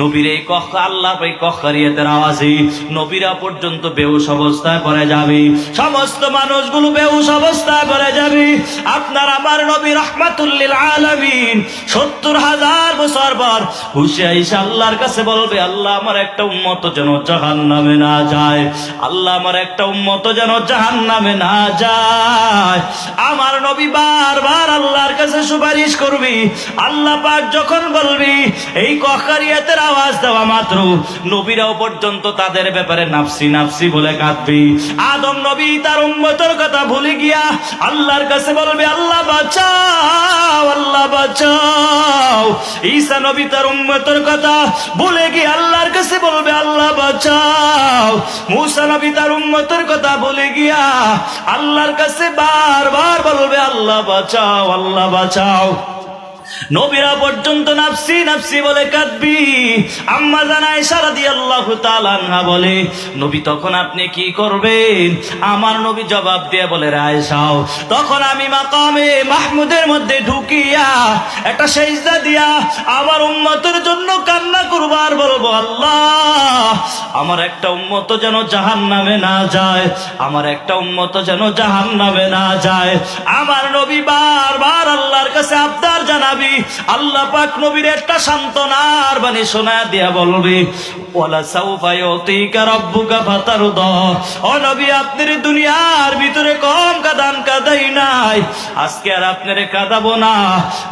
নবীর এই আল্লাহ পাক কহকারিয়াতের আওয়াজে নবীরা পর্যন্ত বেহুশ অবস্থায় পড়ে যাবে, সমস্ত মানুষগুলো বেহুশ অবস্থায় পড়ে যাবে। আপনার আমার নবী রাহমাতুল লিল আলামিন ৭০,০০০ বছর পর হুশে আইসা আল্লাহর কাছে বলবে, আল্লাহ আমার একটা উম্মত যেন জাহান্নামে না যায়, আল্লাহ আমার একটা উম্মত যেন জাহান্নামে না যায়। আমার নবী বারবার আল্লাহর কাছে সুপারিশ করবি। আল্লাহ পাক যখন বলবি, এই কহকারিয়াতের আওয়াজ দেওয়া মাত্র নবীরাও পর্যন্ত তাদের ব্যাপারে নাফসি নাফসি বলে কাঁদবি। আদম নবী তার উম্মতের কথা ভুলে গিয়া আল্লাহর কাছে বলবে, আল্লাহ বাঁচাও, আল্লাহ বাঁচাও। ঈসা নবী তার উম্মতের কথা ভুলে গিয়ে আল্লাহর কাছে বলবে, আল্লাহ বাঁচাও। মূসা নবী তার উম্মতের কথা ভুলে গিয়া আল্লাহর কাছে বারবার বলবে, আল্লাহ বাঁচাও, আল্লাহ বাঁচাও। নবীরা পর্যন্ত নাফসি নাফসি বলে কাঁদবি। আম্মা জান আয়েশা রাদিয়াল্লাহু তাআলা আনহা বলে, নবী তখন আপনি কি করবেন? আমার নবী জবাব দিয়ে বলে, আয়েশাও, তখন আমি মাকামে মাহমুদের মধ্যে ঢুকিয়া একটা সেজদা দিয়া আমার উম্মতের জন্য কান্না করব আর বলবো, আল্লাহ আমার একটা উম্মত যেন জাহান্নামে না যায়, আমার একটা উম্মত যেন জাহান্নামে না যায়। আমার নবী বারবার আল্লাহর কাছে আবদার জানাবি। আল্লাহ পাক নবীর একটা সান্ত্বনার বাণী শোনা দিয়া বলবে, ওয়ালা সাউফা ইউতিকা রাব্বুকা ফাতারদা। ও নবী, আপনার দুনিয়ার ভিতরে কম কাদান কাদাই নাই, আজকে আর আপনারে কাঁদাবো না।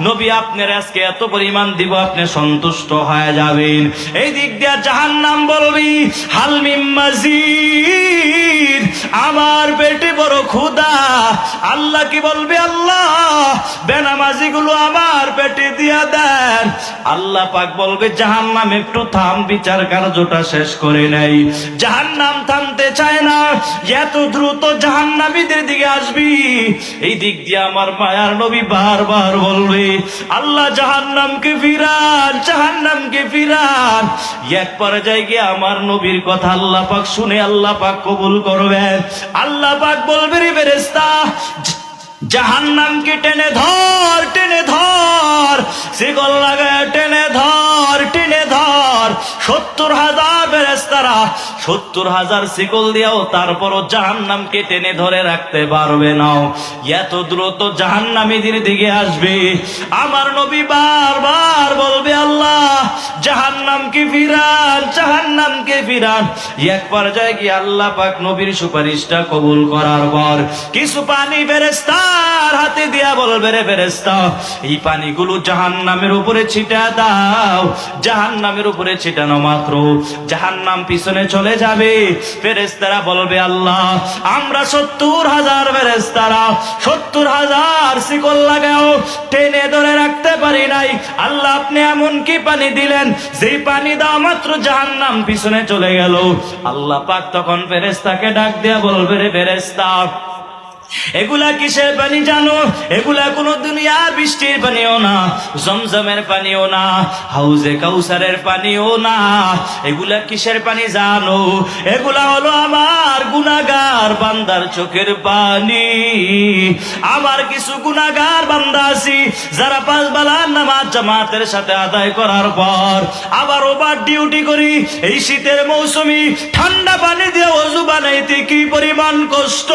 নবী আপনার আজকে এত পরিমাণ দিব, আপনি সন্তুষ্ট হয়ে যাবেন। এই দিক দিয়া জাহান্নাম বলবি, হাল মিম মাজিদ, আমার পেটে বড় ক্ষুধা। আল্লাহ কি বলবে, আল্লাহ বেনামাজি গুলো আমার পেটে দিয়া দেন। আল্লাহ পাক বলবে, জাহান্নাম একটু থাম, বিচার কার্যটা শেষ করে নেই। জাহান্নাম থামতে চায় না, এত দ্রুত জাহান্নামীদের দিকে আসবি। এই দিক দিয়ে আমার মায়ার নবী বারবার বলবে, আল্লাহ জাহান্নামকে ফিরান, জাহান্নামকে ফিরান। এক পর্যায়ে গিয়ে আমার নবীর কথা আল্লাহ পাক শুনে আল্লাহ পাক কবুল করবেন। আল্লাহ পাক বলবে, রে ফেরেশতা, জাহান্নামকে টেনে ধর, টেনে ধর, শিকল লাগায় টেনে ধর, টেনে ধর। 70,000 ফেরেশতারা 70,000 শিকল দিয়েও তারপরও জাহান্নামকে টেনে ধরে রাখতে পারবে না। এত দ্রুত জাহান্নামীদের দিকে আসবে। আমার নবী বারবার বলবে, আল্লাহ জাহান্নামকে ফিরান, জাহান্নামকে ফিরান। এক পর্যায়ে কি আল্লাহ পাক নবীর সুপারিশটা কবুল করার পর কিছু পানি ফেরেশতার হাতে দিয়া বলবে, রে ফেরেশতা, এই পানিগুলো জাহান্নামের উপরে ছিটা দাও। জাহান্নামের উপরে ছিটানো মাত্র জাহান্নাম পিছনে চলে যাবে। ফেরেশতারা বলবে, আল্লাহ আমরা 70,000 ফেরেশতারা 70,000 শিকল লাগাও টেনে ধরে রাখতে পারি নাই। আল্লাহ আপনি এমন কি পানি দিলেন যেই পানি দেওয়া মাত্র জাহান্নাম পিছনে চলে গেল। আল্লাহ পাক তখন ফেরেশতাকে ডাক দিয়া বলবে, রে ফেরেশতা, এগুলা কিসের পানি জানো? এগুলা কোন দুনিয়ার বৃষ্টির পানিও না, জমজমের পানিও না, হাউজে কাউসারের পানিও না। এগুলা কিসের পানি জানো? এগুলা হলো আমার গুনাহগার বান্দার চোখের পানি। আমার কিছু গুনাহগার বান্দা আছি যারা 5 বেলার নামাজ জামাতের সাথে আদায় করার পর আবার ওভার ডিউটি করি। এই শীতের মৌসুমে ঠান্ডা পানি দিয়ে ওযু বানাইতে কি পরিমাণ কষ্ট।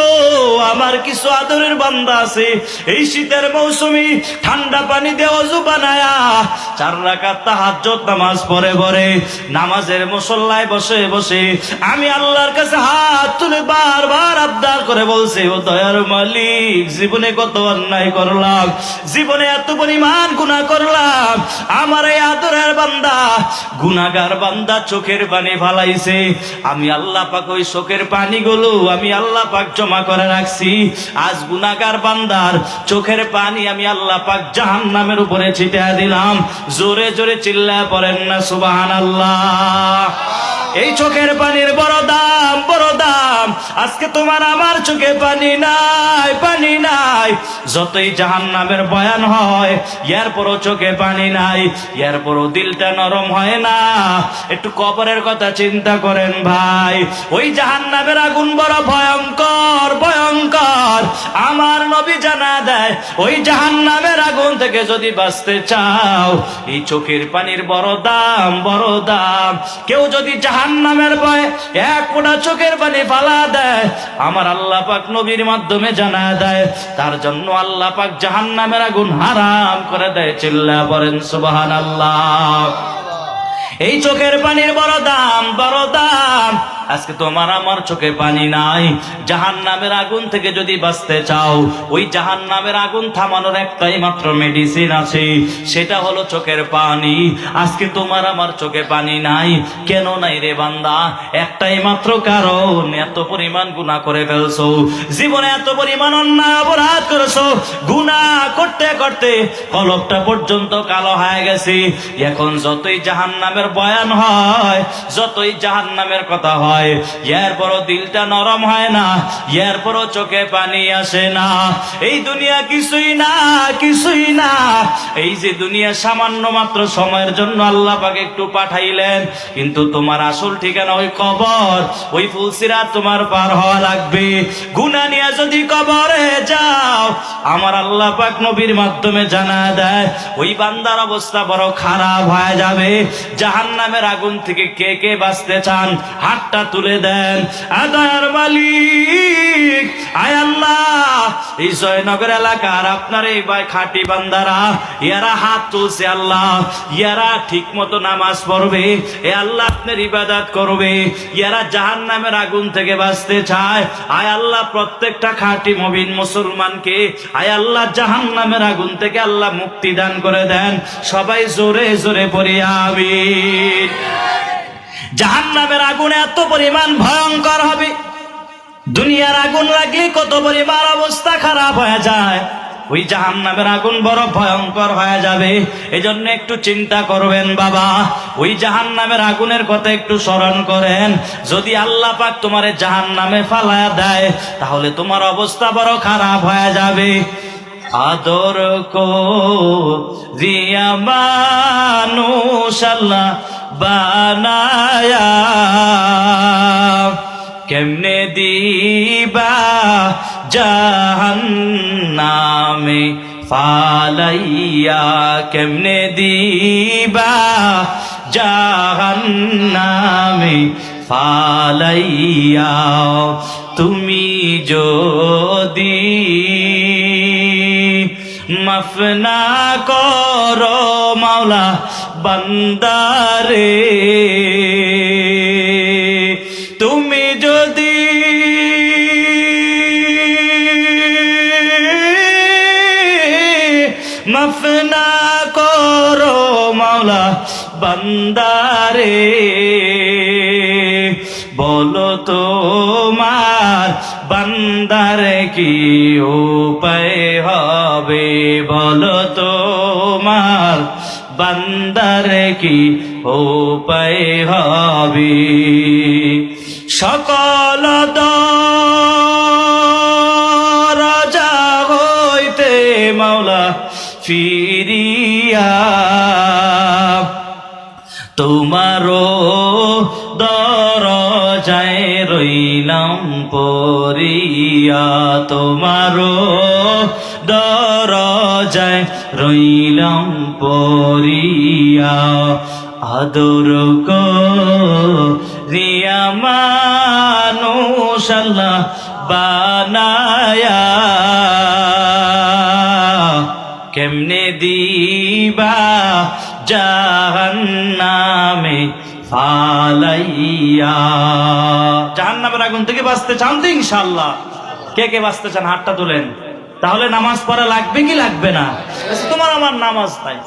আমার কিছু আদরের বান্দা আছে এই শীতের মৌসুমে ঠান্ডা পানি দিয়ে ওযু বানায়া 4 রাকাত তাহাজ্জুদ নামাজ পড়ে পড়ে নামাজের মুসল্লায় বসে বসে আমি আল্লাহর কাছে হাত তুলে বারবার আবদার করে বলছে, ও দয়ার মালিক, জীবনে কত অন্যায় করলাম, জীবনে এত পরিমাণ গুনাহ করলাম। আমার এই আদরের বান্দা গুনাহগার বান্দা চোখের পানি ফালাইছে। আমি আল্লাহ পাক ওই চোখের পানিগুলো আমি আল্লাহ পাক জমা করে রাখছি। আজ গুনাহগার বান্দার চোখের পানি আমি আল্লাহ পাক জাহান্নামের উপরে ছিটিয়ে দিলাম। জোরে জোরে চিল্লায় পড়েন না সুবহানাল্লাহ। এই চোখের পানির বড় দাম, বড় দাম। আজকে তোমার আমার চোখে পানি নাই, পানি নাই। যতই জাহান্নামের বয়ান হয় এরপরও চোখে পানি নাই, এরপরও দিলটা নরম হয় না। একটু কবরের কথা চিন্তা করেন ভাই। ওই জাহান্নামের আগুন বড় ভয়ঙ্কর, ভয়ঙ্কর। আমার নবী জানা দেয় ওই জাহান্নামের আগুন থেকে যদি বাঁচতে চাও এই চোখের পানির বড় দাম, বড় দাম। কেউ যদি জাহান্নামের ভয়ে 1 ফোঁটা চোখের পানি ফালা দেয়, আমার আল্লাহ পাক নবীর মাধ্যমে জানা দেয় তার জন্য আল্লাহ পাক জাহান্নামের আগুন হারাম করে দেয়। চিল্লা বলেন সুবহানাল্লাহ। এই চোখের পানির বড় দাম, বড় দাম। আজকে তোমার আমার চোখে পানি নাই। জাহান্নামের আগুন থেকে যদি বাঁচতে চাও ওই জাহান্নামের আগুন থামানোর একটাই মাত্র মেডিসিন আছে, সেটা হলো চোখের পানি। আজকে তোমার আমার চোখে পানি নাই। কেন নাই রে বান্দা? একটাই মাত্র কারণ, এত পরিমাণ গুনাহ করে ফেলছো, জীবনে এত পরিমাণ অন্যায় অপরাধ করেছো। গুনাহ করতে করতে কলবটা পর্যন্ত কালো হয়ে গেছে। এখন যতই জাহান্নামের বয়ান হয়, যতই জাহান্নামের কথা হয়, এরপরও দিলটা নরম হয় না, এরপরও চোখে পানি আসে না। এই দুনিয়া কিছুই না, কিছুই না। এই যে দুনিয়া সামান্য মাত্র সময়ের জন্য আল্লাহ পাক একটু পাঠাইলেন, কিন্তু তোমার আসল ঠিকানা ওই কবর, ওই ফুলসিরাত তোমার পার হওয়া লাগবে। গুনাহ নিয়ে যদি কবরে যাও, আমার আল্লাহ পাক নবীর মাধ্যমে জানা দেয় ওই বান্দার অবস্থা বড় খারাপ হয়ে যাবে। জাহান্নামের আগুন থেকে কে কে বাঁচতে চান হাতটা তুলে দেন। আদার মালিক আয় আল্লাহ, এই জয়নগর এলাকার আপনার এই খাঁটি বান্দারা ইয়ারা হাত তুলছে আল্লাহ, ইয়ারা ঠিক মতো নামাজ পড়বে, এ আল্লাহ আপনার ইবাদত করবে, ইয়ারা জাহান্নামের আগুন থেকে বাঁচতে চায়। আয় আল্লাহ প্রত্যেকটা খাঁটি মুমিন মুসলমানকে আয় আল্লাহ জাহান্নামের আগুন থেকে আল্লাহ মুক্তি দান করে দেন। সবাই জোরে জোরে পড়ি আমিন। জাহান্নামের আগুন এত পরিমাণ ভয়ঙ্কর হবে, দুনিয়ার আগুন লাগলে কত পরিমাণ অবস্থা খারাপ হয়ে যায়, ওই জাহান্নামের আগুন বড় ভয়ঙ্কর হয়ে যাবে। এজন্য একটু চিন্তা করবেন বাবা, ওই জাহান্নামের আগুনের কথা একটু স্মরণ করেন। যদি আল্লাহ পাক তোমারে জাহান্নামে ফালায়া দেয় তাহলে তোমার অবস্থা বড় খারাপ হয়ে যাবে। আদর কো রিয়া মানুষ আল্লাহ বানায়া, কেমনে দিবা জাহান্নামে ফালাইয়া, কেমনে দিবা জাহান্নামে ফালাইয়া তুমি যদি মাফ না করো মাওলা বান্দারে, তুমি যদি মাফ না করো মাওলা বান্দারে, বলো তোমার বান্দার কি উপায় হবে, বলো তোমার বান্দার কি উপায় হবে। সকল দরজা হইতে মাওলা ফিরিয়া তোমারও দরজায় রইলাম পড়িয়া, তোমারও দরজায় রইলাম পড়িয়া। আদর করিয়া মানুষ আল্লাহ বানায়া, কেমনে দিবা জাহান্নামে ফালাইয়া। জাহান্নামের আগুন থেকে বাঁচতে চান তো ইনশাআল্লাহ? কে কে বাঁচতে চান হাতটা তোলেন। তাহলে নামাজ পড়া লাগবে কি লাগবে না? তোমার আমার নামাজ নাই,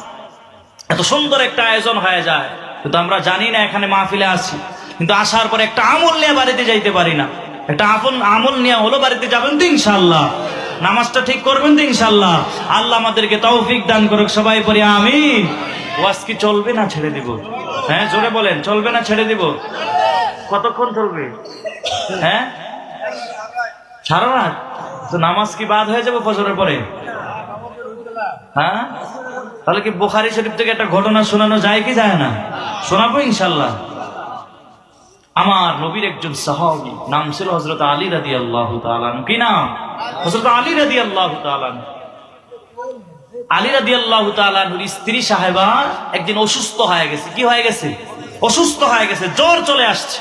এত সুন্দর একটা আয়োজন হয়ে যায়, কিন্তু আমরা জানি না এখানে মাহফিলে আছি, কিন্তু আসার পরে একটা আমল নিয়ে বাড়িতে যাইতে পারি না। একটা আমল নিয়ে হলো বাড়িতে যাবেন তো ইনশাআল্লাহ, নামাজটা ঠিক করবেন তো ইনশাআল্লাহ। আল্লাহ আমাদেরকে তৌফিক দান করুক, সবাই পড়ি আমিন। ওয়াজ কি চলবে না ছেড়ে দিব? হ্যাঁ জোরে বলেন, চলবে না ছেড়ে দিব? কতক্ষণ চলবে? হ্যাঁ সারা রাত? তো নামাজ কি বাদ হয়ে যাবে ফজরের পরে? হ্যাঁ তাহলে কি বুখারী শরীফ থেকে একটা ঘটনা শোনানো যায় কি যায় না? শোনাবো ইনশাআল্লাহ। আমার নবীর একজন সাহাবী, নাম ছিল হযরত আলী রাদিয়াল্লাহু তাআলা আনহু। কি নাম? হযরত আলী রাদিয়াল্লাহু তাআলা আনহু। আলী রাদিয়াল্লাহু তাআলা আনহুর স্ত্রী সাহেবা একদিন অসুস্থ হয়ে গেছে। কি হয়ে গেছে? অসুস্থ হয়ে গেছে, জ্বর চলে আসছে।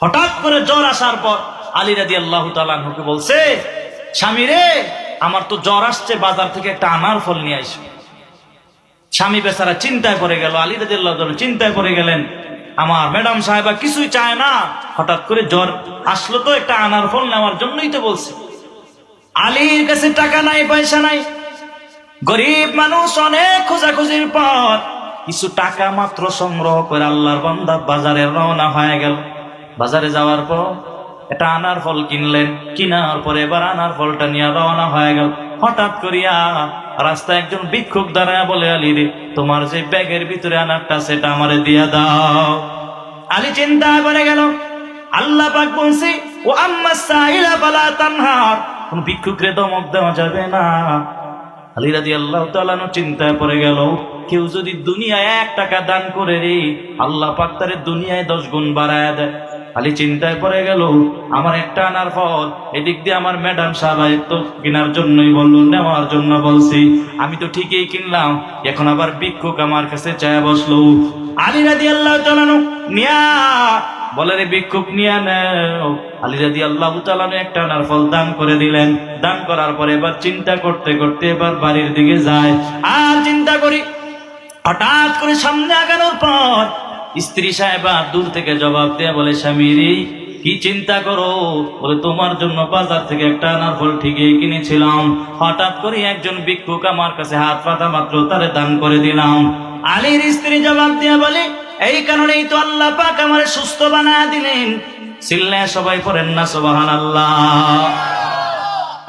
হঠাৎ করে জ্বর আসার পর আলী রাদিয়াল্লাহু তাআলা আনহুকে বলছে, স্বামী রে, আমার তো জ্বর আসছে, বাজার থেকে একটা আনার ফল নিয়ে আইস। স্বামী বেচারা চিন্তায় পড়ে গেল, আলী রাদিয়াল্লাহু তাআলা চিন্তায় পড়ে গেলেন। আমার ম্যাডাম সাহেবা কিছুই চায় না, হঠাৎ করে জ্বর আসলো তো একটা আনার ফল নেওয়ার জন্যই তো বলছে। আলীর কাছে টাকা নাই, পয়সা নাই, গরিব মানুষ, অনেক খোঁজাখুঁজির পর কিছু টাকা মাত্র সংগ্রহ করে আল্লাহর বান্দা বাজারে রওনা হয়ে গেল। বাজারে যাওয়ার পর একটা আনার ফল কিনলেন, কিনার পরে এবার আনার ফলটা নিয়ে রওনা হয়ে গেল। হঠাৎ করিয়া রাস্তায় একজন ভিক্ষুক দাঁড়ায় বলে, আলী রে, তোমার যে ব্যাগের ভিতরে আনারটা সেটা আমারে দিয়া দাও। আলী চিন্তা করে গেল, আল্লাহ পাক বলছে, ও আম্মা সাইলা ফালা তানহার, কোন ভিক্ষুকরে ধমক দেওয়া যাবে না। আলী রাদিয়াল্লাহু তাআলা চিন্তায় পড়ে গেল, কেউ যদি দুনিয়ায় 1 টাকা দান করে রে, আল্লাহ পাক তারে দুনিয়ায় 10 গুণ বাড়ায় দেয়। আলী চিন্তায় পড়ে গেল, আমার একটা আনার ফল, এদিক দিয়ে আমার ম্যাডাম সাহেব তো কেনার জন্যই বললো, নেওয়ার জন্য বলছি, আমি তো ঠিকই কিনলাম, এখন আবার ভিক্ষুক আমার কাছে চায় বসলো। আলী রাদিয়াল্লাহু তাআলা নিয়া বলে, রে ভিক্ষুক নিয়া নাও। আলী রাদিয়াল্লাহু তাআলা একটা আনার ফল দান করে দিলেন। দান করার পরে এবার চিন্তা করতে করতে এবার বাড়ির দিকে যায়। আর চিন্তা করি, হঠাৎ করে সামনে আগানোর পর স্ত্রী সাহেবা দূর থেকে জবাব দিয়ে বলে, স্বামী রে, কি চিন্তা করো? বলে, তোমার জন্য বাজার থেকে একটা আনার ফল ঠিকই কিনেছিলাম, হঠাৎ করে একজন ভিক্ষুক আমার কাছে হাত পাতা মাত্র তারে দান করে দিলাম। আলীর স্ত্রী জবাব দিয়ে বলে, এই কারণেই তো আল্লাহ পাক আমারে সুস্থ বানায় দিলেন। চিল্লায় সবাই পড়েন না সুবহানাল্লাহ।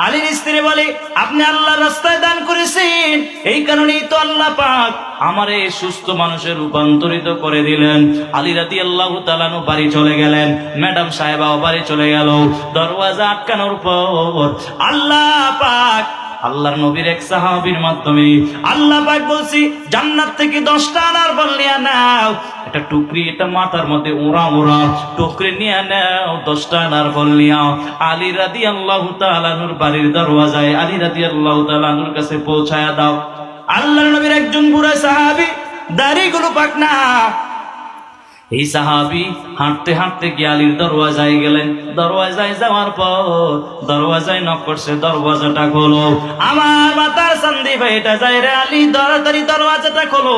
আলীর স্ত্রী বলে, আপনি আল্লাহর রাস্তায় দান করেছেন, এই কারণেই তো আল্লাহ পাক আমারে সুস্থ মানুষে রূপান্তরিত করে দিলেন। আলী রাদিয়াল্লাহু তাআলা বাড়ি চলে গেলেন, ম্যাডাম সাহেবাও বাড়ি চলে গেল। দরওয়াজা আটকানোর পর আল্লাহ পাক আল্লাহর নবীর এক সাহাবীর মাধ্যমে আল্লাহ পাক বলছি, জান্নাত থেকে 10টা আনার ফল নিয়ে নাও, একটা টুকরি, এটা মাথার মধ্যে ওরা ওরা টুকরি নিয়ে নাও, 10টা আনার ফল নিয়ে আলী রাদিয়াল্লাহু তাআলা নূর বাড়ির দরওয়াজায় আলী রাদিয়াল্লাহু তাআলা নূর কাছে পৌঁছায়া দাও। আল্লাহর নবীর একজন বুড়া সাহাবী, দাড়িগুলো পাকনা, এই সাহাবী হাঁটতে হাঁটতে গিয়ে আলীর দরওয়াজায় গেলেন। দরওয়াজায় যাওয়ার পর দরওয়াজায় নক করছে, দরওয়াজাটা খোলো। আমার মাথার চান্দি ভাইটা যায় রে আলী, তাড়াতাড়ি দরওয়াজাটা খোলো।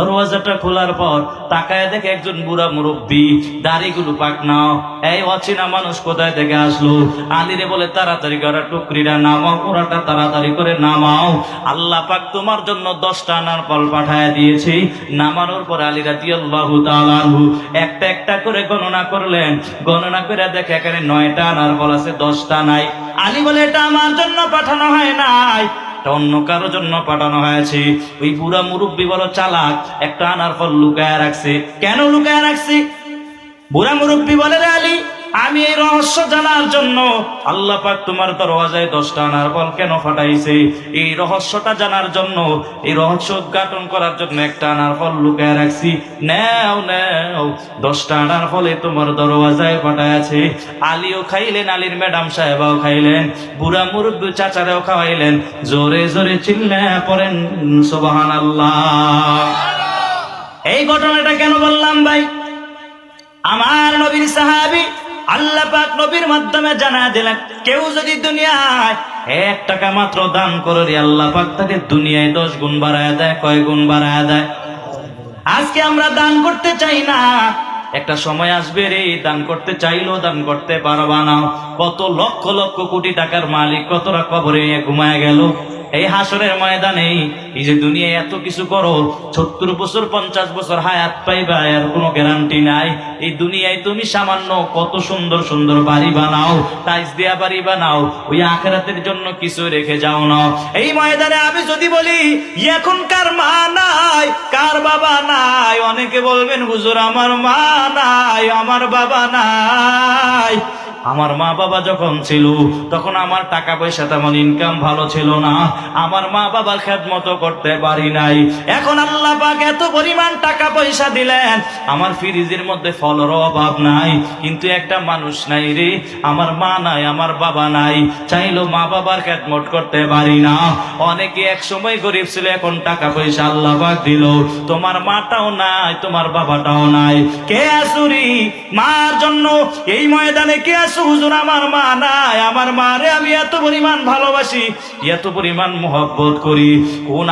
দরওয়াজাটা খোলার পর তাকায় দেখে একজন বুড়া মুরব্বী, দাড়িগুলো পাকনাও। এই অচেনা মানুষ কোথায় থেকে আসলো? আলীরে বলে, তাড়াতাড়ি করে টুকরিটা নামাও, ওরাটা তাড়াতাড়ি করে নামাও। আল্লাহ পাক তোমার জন্য 10টা আনার ফল পাঠায় দিয়েছি। নামানোর পর আলী রাদিয়াল্লাহু তাআলা আনহু একটা একটা করে গণনা করলেন। গণনা করে দেখে এখানে 9টা আনার ফল আছে, 10টা নাই। আলী বলে, এটা আমার জন্য পাঠানো হয় নাই, অন্য কারোর জন্য পাঠানো হয়েছে। ওই বুড়া মুরব্বী বড় চালাক, একটা আনার ফল লুকায় রাখছে। কেন লুকায় রাখছি? বুড়া মুরব্বী বলে, রে আলী, আমি এই রহস্য জানার জন্য আল্লাহ পাক তোমার দরওয়াজায় 10টা আনার ফল কেন পাঠাইছে, এই রহস্যটা জানার জন্য, এই রহস্য উদ্ঘাটন করার জন্য একটা আনার ফল লুকায় রাখছি। নেও নেও, 10টা আনার ফলে তোমার দরওয়াজায় পাঠাইছে। আলীও খাইলেন, আলীর ম্যাডাম সাহেবাও খাইলেন, বুড়া মুরব্বী চাচারেও খাওয়াইলেন। জোরে জোরে চিল্লা পড়েন সুবহানাল্লাহ। এই ঘটনাটা কেন বললাম ভাই? আমার নবীর সাহাবী আল্লাহ পাক নবীর মাধ্যমে জানা দিলেন, কেউ যদি দুনিয়ায় 1 টাকা মাত্র দান করে, আল্লাহ পাক তাকে দুনিয়ায় 10 গুণ বাড়ায় দেয়। কয় গুণ বাড়ায় দেয়? আজকে আমরা দান করতে চাই না, একটা সময় আসবে রে দান করতে চাইলেও দান করতে পারবা না। কত লক্ষ লক্ষ কোটি টাকার মালিক কতটা কবরে ঘুমায় গেল। এই হাসরের ময়দানে এই যে দুনিয়ায় এত কিছু করো, 70 বছর 50 বছর হায়াত পাইবা, এর কোনো গ্যারান্টি নাই। এই দুনিয়ায় তুমি সামান্য কত সুন্দর সুন্দর বাড়ি বানাও, টাইলস দেয়া বাড়ি বানাও, ওই আখিরাতের জন্য কিছু রেখে যাও না। এই ময়দানে আমি যদি বলি এখন কার মা নাই, কার বাবা নাই, অনেকে বলবেন হুজুর আমার মা নাই, আমার বাবা নাই। আমার মা বাবা যখন ছিল তখন আমার টাকা পয়সা তেমন ইনকাম ভালো ছিল না, আমার মা বাবার খেদমত করতে পারি নাই। এখন আল্লাহ পাক এত পরিমাণ টাকা পয়সা দিলেন, আমার ফ্রিজের মধ্যে ফলের অভাব নাই, কিন্তু একটা মানুষ নাই রে, আমার মা নাই, আমার বাবা নাই, চাইলো মা বাবার খেদমত করতে পারি না। অনেকে এক সময় গরিব ছিল, এখন টাকা পয়সা আল্লাহ পাক দিল, তোমার মাটাও নাই, তোমার বাবাটাও নাই। কে আসুরি মার জন্য এই ময়দানে? কে আসু হুজুর আমার মা নাই, আমার মারে আমি এত পরিমাণ ভালোবাসি, এত পরিমাণ মোহব্বত করি। কোন